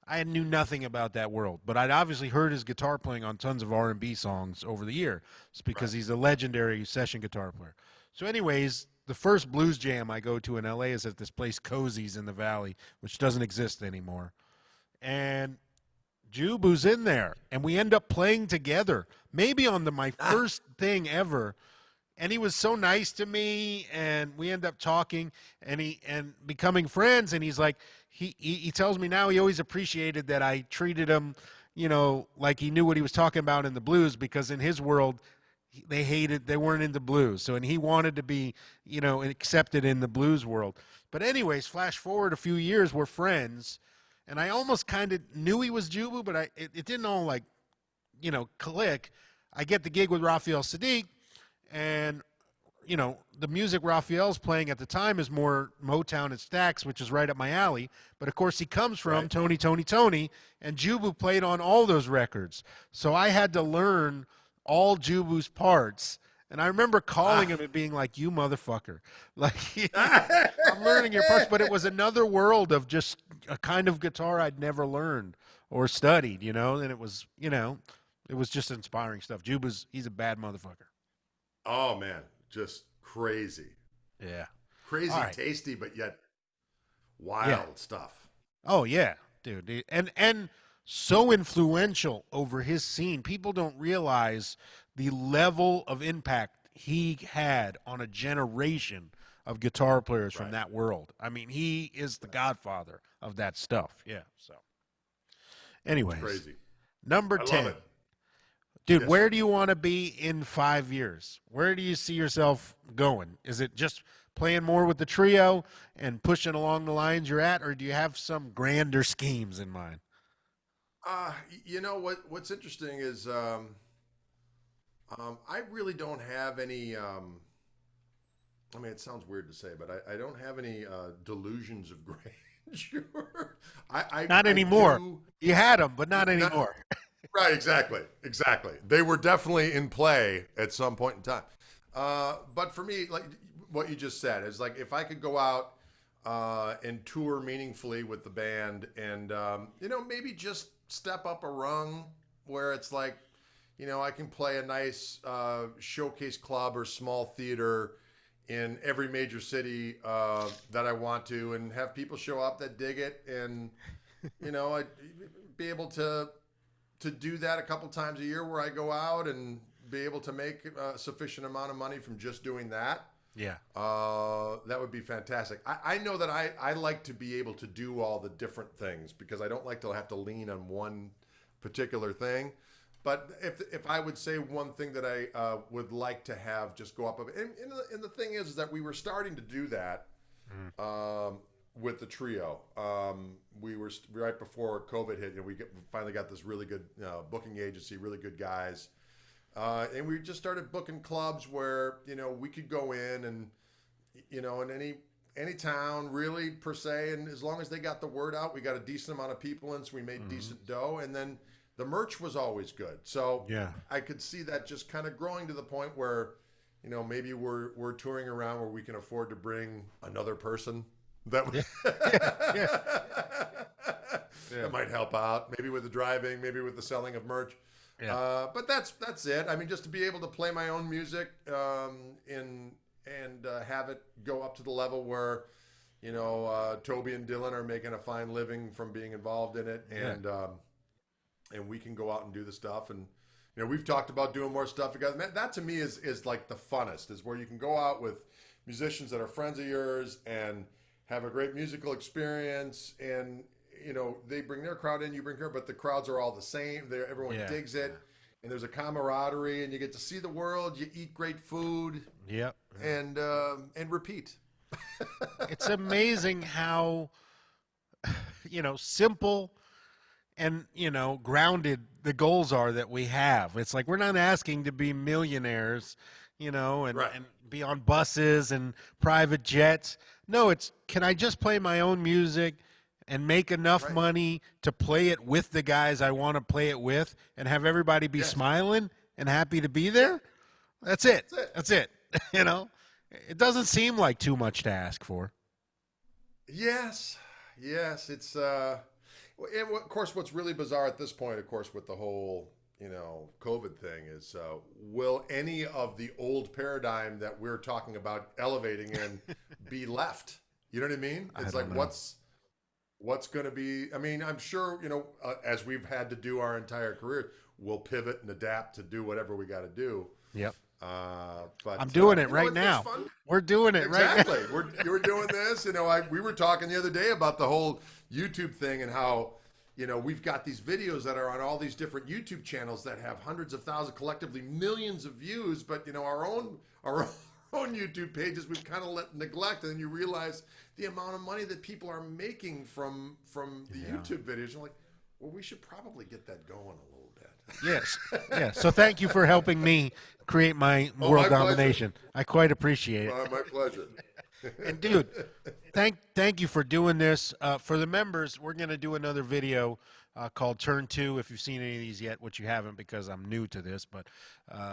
I knew nothing about that world, but I'd obviously heard his guitar playing on tons of R&B songs over the year. It's because he's a legendary session guitar player. So anyways, the first blues jam I go to in LA is at this place, Cozy's in the Valley, which doesn't exist anymore. And Jubu's in there, and we end up playing together, maybe on my first thing ever. And he was so nice to me, and we end up talking and becoming friends. And he's like, he tells me now he always appreciated that I treated him, like he knew what he was talking about in the blues, because in his world, they weren't into blues. So, and he wanted to be, accepted in the blues world. But anyways, flash forward a few years, we're friends. and I almost kind of knew he was Jubu, but it didn't all like, click. I get the gig with Raphael Sadiq, and the music Raphael's playing at the time is more Motown and Stax, which is right up my alley. But of course, he comes from Tony, and Jubu played on all those records. So I had to learn all Jubu's parts. And I remember calling him and being like, "You motherfucker!" Like, I'm learning your parts, but it was another world of just a kind of guitar I'd never learned or studied, and it was, it was just inspiring stuff. He's a bad motherfucker. Oh man, just crazy. Yeah. Crazy, tasty, but yet wild stuff. Oh yeah, dude. And so influential over his scene. People don't realize the level of impact he had on a generation of guitar players from that world. I mean, he is the godfather of that stuff. Yeah. So anyways, crazy. Number 10. Love it. Dude, where do you want to be in 5 years? Where do you see yourself going? Is it just playing more with the trio and pushing along the lines you're at, or do you have some grander schemes in mind? What's interesting is I really don't have any. I mean, it sounds weird to say, but I don't have any delusions of grandeur. Not anymore. You had them, but not anymore. Right, exactly. They were definitely in play at some point in time. But for me, like what you just said, is like if I could go out and tour meaningfully with the band and, maybe just step up a rung where it's like, I can play a nice showcase club or small theater in every major city that I want to, and have people show up that dig it, and, I'd be able to do that a couple times a year where I go out and be able to make a sufficient amount of money from just doing that. Yeah. That would be fantastic. I know that I like to be able to do all the different things because I don't like to have to lean on one particular thing. But if I would say one thing that I would like to have just go up, and the thing is that we were starting to do that with the trio. We were right before COVID hit, and we finally got this really good booking agency, really good guys. And we just started booking clubs where, we could go in and, in any town really per se. And as long as they got the word out, we got a decent amount of people in, so we made decent dough. And then the merch was always good. So I could see that just kind of growing to the point where, maybe we're touring around where we can afford to bring another person that that might help out, maybe with the driving, maybe with the selling of merch. But that's it. I mean, just to be able to play my own music and have it go up to the level where, Toby and Dylan are making a fine living from being involved in it, and we can go out and do the stuff. And we've talked about doing more stuff together. That to me is like the funnest, is where you can go out with musicians that are friends of yours and have a great musical experience, and they bring their crowd in, you bring her, but the crowds are all the same. Everyone digs it, and there's a camaraderie, and you get to see the world. You eat great food, and repeat. It's amazing how simple and grounded the goals are that we have. It's like we're not asking to be millionaires, and be on buses and private jets. No, it's, can I just play my own music and make enough money to play it with the guys I want to play it with, and have everybody be smiling and happy to be there? That's it. That's it. It doesn't seem like too much to ask for. Yes. It's and of course, what's really bizarre at this point, of course, with the whole COVID thing is, will any of the old paradigm that we're talking about elevating in be left? You know what I mean? It's like, what's going to be? I mean, I'm sure, as we've had to do our entire career, we'll pivot and adapt to do whatever we got to do. Yep. But I'm doing it right now. We're doing it right now. Exactly. We're doing this. We were talking the other day about the whole YouTube thing and how, we've got these videos that are on all these different YouTube channels that have hundreds of thousands, collectively millions of views, but our own own YouTube pages we've kind of let neglect, and then you realize the amount of money that people are making from the YouTube videos. You're like, well, we should probably get that going a little bit. Yes. Yeah. So thank you for helping me create my world domination. I quite appreciate it. My pleasure. And dude, thank you for doing this. For the members, we're gonna do another video called Turn 2. If you've seen any of these yet, which you haven't because I'm new to this, but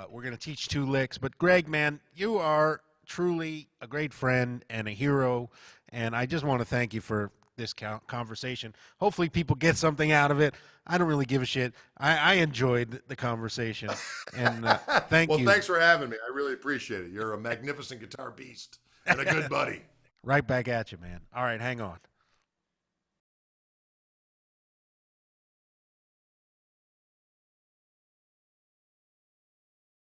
we're gonna teach 2 licks. But Greg, man, you are truly a great friend and a hero, and I just want to thank you for this conversation. Hopefully people get something out of it. I don't really give a shit. I enjoyed the conversation, and thank you. Well, thanks for having me. I really appreciate it. You're a magnificent guitar beast and a good buddy. Right back at you, man. All right, hang on.